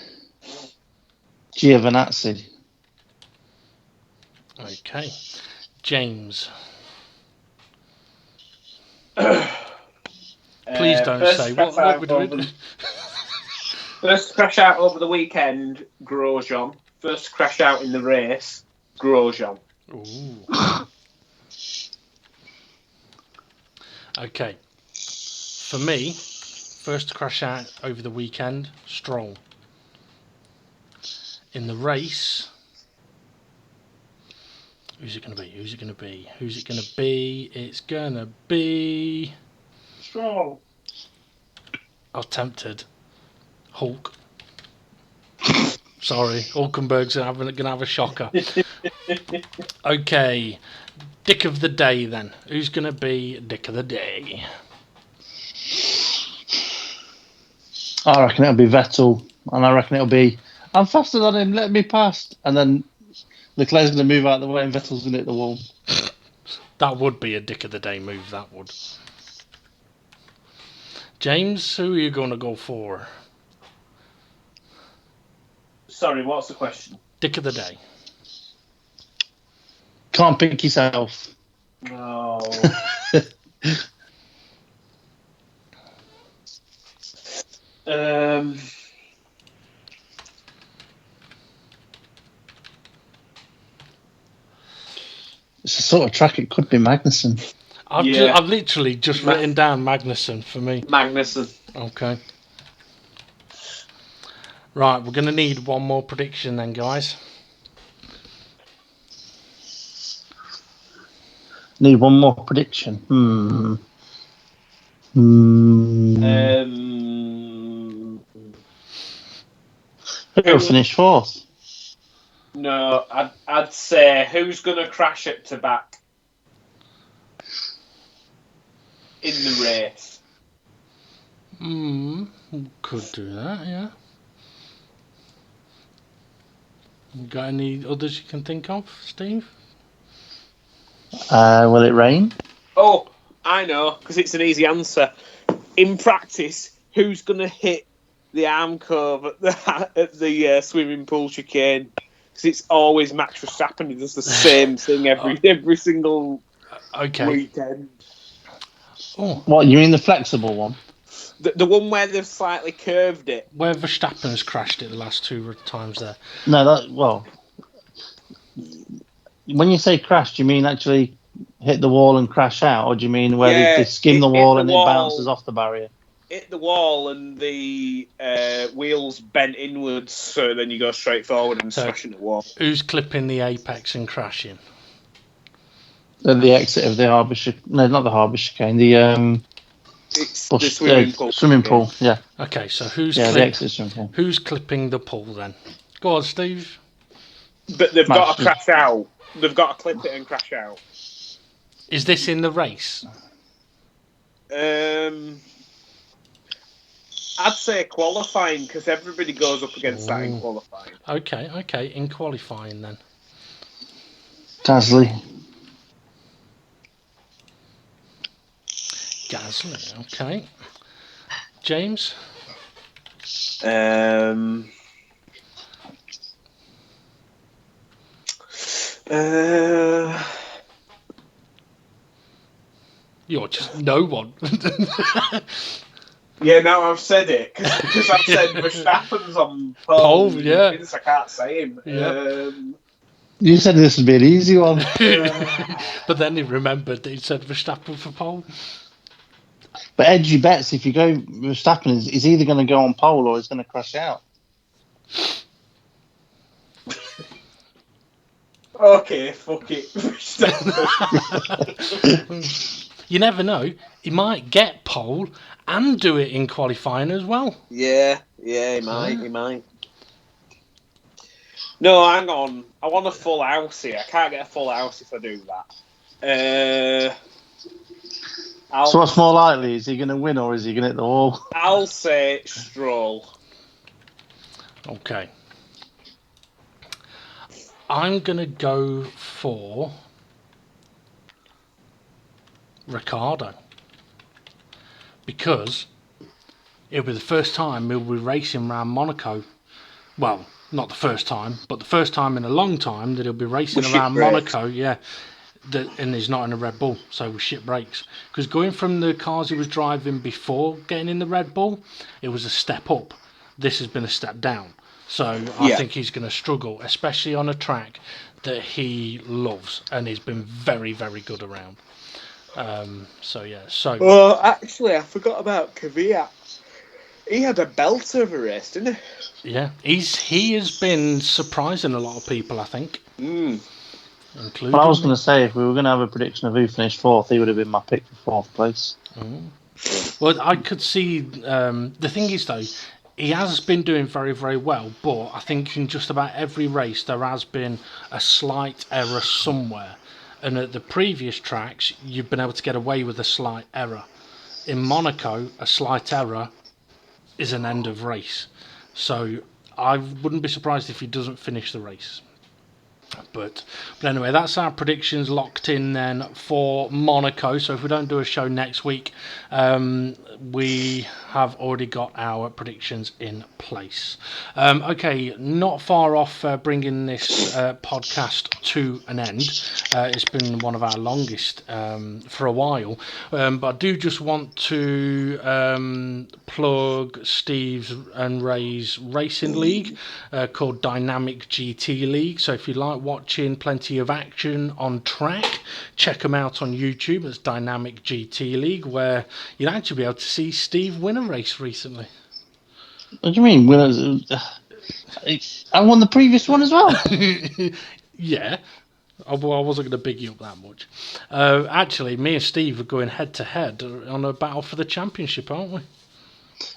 Giovinazzi. Okay. James. Please don't say what we're doing. First to crash out over the weekend, Grosjean. First to crash out in the race, Grosjean. Ooh. Okay. For me, first to crash out over the weekend, Stroll. In the race, who's it going to be? Who's it going to be? Who's it going to be? It's going to be... Stroll. I was tempted. Hulk. Sorry, Hulkenberg's going to have a shocker. Okay, Dick of the Day then. Who's going to be Dick of the Day? I reckon it'll be Vettel, and I reckon it'll be, I'm faster than him, let me pass. And then Leclerc's going to move out of the way and Vettel's going to hit the wall. That would be a Dick of the Day move, that would. James, who are you going to go for? Sorry, what's the question? Dick of the Day. Can't pick yourself. No. It's a sort of track, it could be Magnussen. I've literally just written down Magnussen for me. Magnussen. Okay. Right, we're going to need one more prediction then, guys. Need one more prediction. Who'll finish fourth? No, I'd say who's going to crash it to back in the race? Could do that, yeah. You got any others you can think of, Steve? Will it rain? Oh, I know, because it's an easy answer. In practice, who's going to hit the arm curve at the swimming pool chicane? Because it's always Max Verstappen. He does the same thing every single weekend. Oh, What, you mean the flexible one? The one where they've slightly curved it. Where Verstappen's crashed it the last two times there. No, when you say crash, do you mean actually hit the wall and crash out, or do you mean where they skim the wall and it bounces off the barrier? Hit the wall and the wheels bent inwards, so then you go straight forward and smashing the wall. Who's clipping the apex and crashing? At the exit of the harbour no, not the harbour chicane, it's the swimming pool. Swimming pool, yeah. Okay, so who's the exit swimming pool. Who's clipping the pool then? Go on, Steve. But they've got to crash out. They've got to clip it and crash out. Is this in the race? I'd say qualifying, because everybody goes up against that in qualifying. Okay, in qualifying then. Gasly, okay. James? You're just no one. Yeah, now I've said it because I've said Verstappen's on pole. Yeah. I can't say him. Yeah. you said this would be an easy one. But then he remembered that he said Verstappen for pole. But edgy bets, if you go Verstappen, is either going to go on pole or he's going to crash out. Okay, fuck it. You never know. He might get pole and do it in qualifying as well. Yeah, he might. No, hang on. I want a full house here. I can't get a full house if I do that. So what's more likely? Is he going to win or is he going to hit the wall? I'll say Stroll. Okay. I'm going to go for Ricciardo. Because it'll be the first time he'll be racing around Monaco. Well, not the first time, but the first time in a long time that he'll be racing around Monaco. Yeah. And he's not in a Red Bull, so with shit brakes. Because going from the cars he was driving before getting in the Red Bull, it was a step up. This has been a step down. So I think he's going to struggle, especially on a track that he loves and he's been very, very good around. Well, actually, I forgot about Kvyat. He had a belter of a race, didn't he? Yeah, he has been surprising a lot of people, I think. Including Well, I was me. going to say, if we were going to have a prediction of who finished fourth, he would have been my pick for fourth place. Well, I could see. The thing is, though, he has been doing very, very well, but I think in just about every race there has been a slight error somewhere. And at the previous tracks, you've been able to get away with a slight error. In Monaco, a slight error is an end of race. So I wouldn't be surprised if he doesn't finish the race. But anyway, that's our predictions locked in then for Monaco. So if we don't do a show next week, we have already got our predictions in place. Okay, not far off bringing this podcast to an end. It's been one of our longest for a while. But I do just want to plug Steve's and Ray's racing league called Dynamic GT League. So if you like watching plenty of action on track, check them out on YouTube. It's Dynamic GT League, where you'd actually be able to see Steve win a race recently. What do you mean? I won the previous one as well. Yeah. I wasn't going to big you up that much. Actually, me and Steve are going head to head on a battle for the championship, aren't we?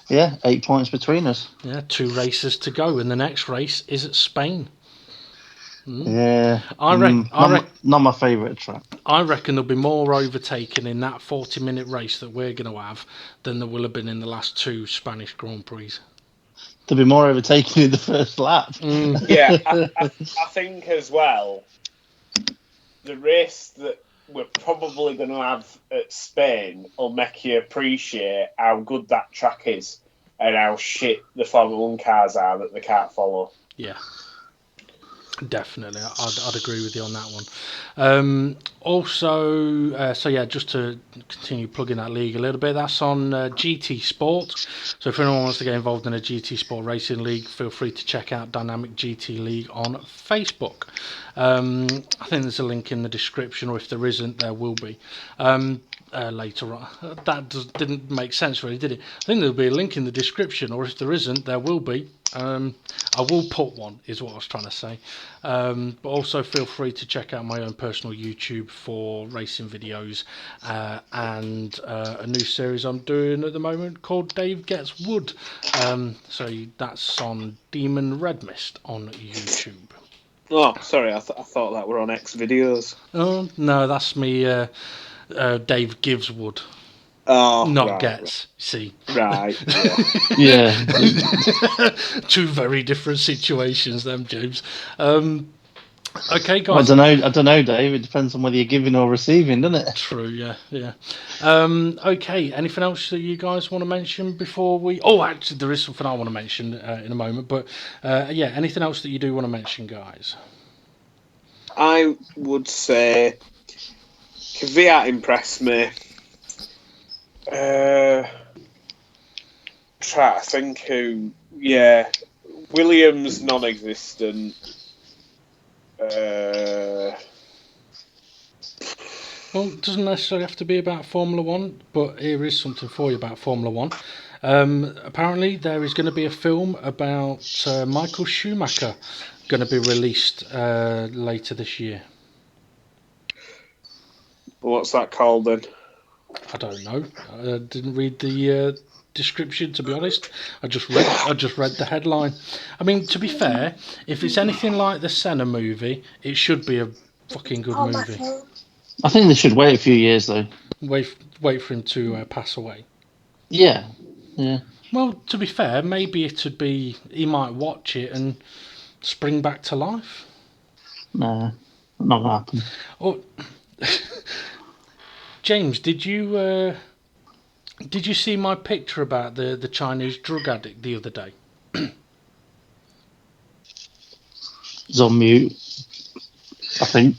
Yeah, 8 points between us. Yeah, 2 races to go, and the next race is at Spain. Yeah, not my favourite track. I reckon there'll be more overtaking in that 40-minute race that we're going to have than there will have been in the last 2 Spanish Grand Prix. There'll be more overtaking in the first lap. Yeah, I think as well, the race that we're probably going to have at Spain will make you appreciate how good that track is and how shit the Formula 1 cars are that they can't follow. Yeah. Definitely, I'd agree with you on that one. Just to continue plugging that league a little bit, that's on GT Sport. So if anyone wants to get involved in a GT Sport racing league, feel free to check out Dynamic GT League on Facebook. I think there's a link in the description, or if there isn't, there will be. Later on. That didn't make sense really, did it? I think there'll be a link in the description, or if there isn't, there will be. I will put one, is what I was trying to say. But also feel free to check out my own personal YouTube for racing videos and a new series I'm doing at the moment called Dave Gets Wood. So that's on Demon Red Mist on YouTube. Oh, sorry, I thought that were on X videos. Oh, no, that's me, Dave Gives Wood. Oh, not right, gets. See, right? Yeah. Two very different situations, them James. Okay, Well, guys. I don't know, Dave. It depends on whether you're giving or receiving, doesn't it? True. Yeah. Okay. Anything else that you guys want to mention before we? Oh, actually, there is something I want to mention in a moment. But anything else that you do want to mention, guys? I would say Kvyat impressed me. Try to think who. Yeah, Williams non-existent. Well, it doesn't necessarily have to be about Formula One, but here is something for you about Formula One. Apparently, there is going to be a film about Michael Schumacher going to be released later this year. What's that called then? I don't know. I didn't read the description, to be honest. I just read the headline. I mean, to be fair, if it's anything like the Senna movie, it should be a fucking good movie. I think they should wait a few years though. Wait for him to pass away. Yeah. Well, to be fair, maybe it'd be he might watch it and spring back to life. Nah, not gonna happen. Oh, James, did you see my picture about the Chinese drug addict the other day? He's on mute, I think.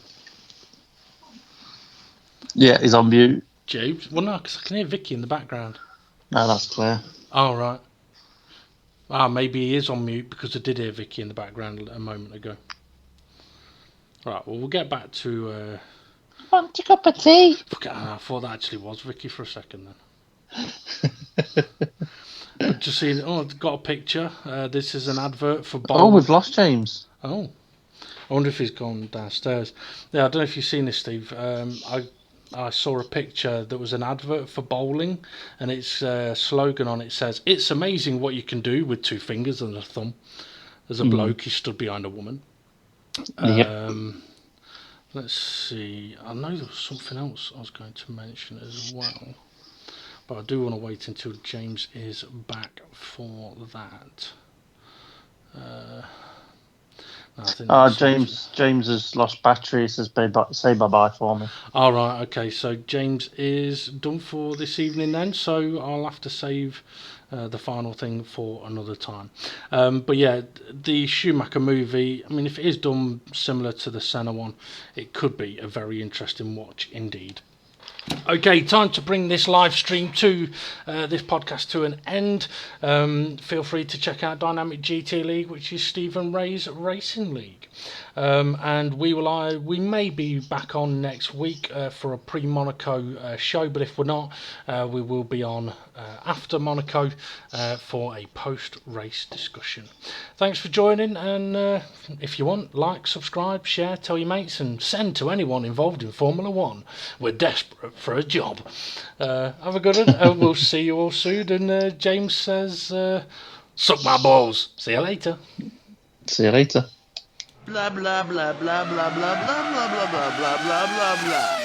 Yeah, he's on mute. James? Well, no, because I can hear Vicky in the background. No, that's clear. Oh, right. Maybe he is on mute because I did hear Vicky in the background a moment ago. Right, well, we'll get back to... Want a cup of tea? I thought that actually was Vicky for a second then. But just see, I've got a picture. This is an advert for Bowl. Oh, we've lost James. Oh. I wonder if he's gone downstairs. Yeah, I don't know if you've seen this, Steve. I saw a picture that was an advert for bowling, and its slogan on it says, "It's amazing what you can do with 2 fingers and a thumb." There's a bloke, he stood behind a woman. Let's see. I know there was something else I was going to mention as well, but I do want to wait until James is back for that. James has lost battery. He says say bye-bye for me. All right, okay. So James is done for this evening then, so I'll have to save the final thing for another time. But yeah, the Schumacher movie, I mean, if it is done similar to the Senna one, it could be a very interesting watch indeed. Okay, time to bring this live stream to this podcast to an end. Feel free to check out Dynamic GT League, which is Stephen Ray's racing league. And we may be back on next week for a pre-Monaco show, but if we're not, we will be on after Monaco for a post-race discussion. Thanks for joining, and if you want, like, subscribe, share, tell your mates, and send to anyone involved in Formula 1. We're desperate for a job. Have a good one. We'll see you all soon. And James says, suck my balls. See you later. See you later. Blah blah blah blah blah blah blah blah blah blah blah blah blah blah.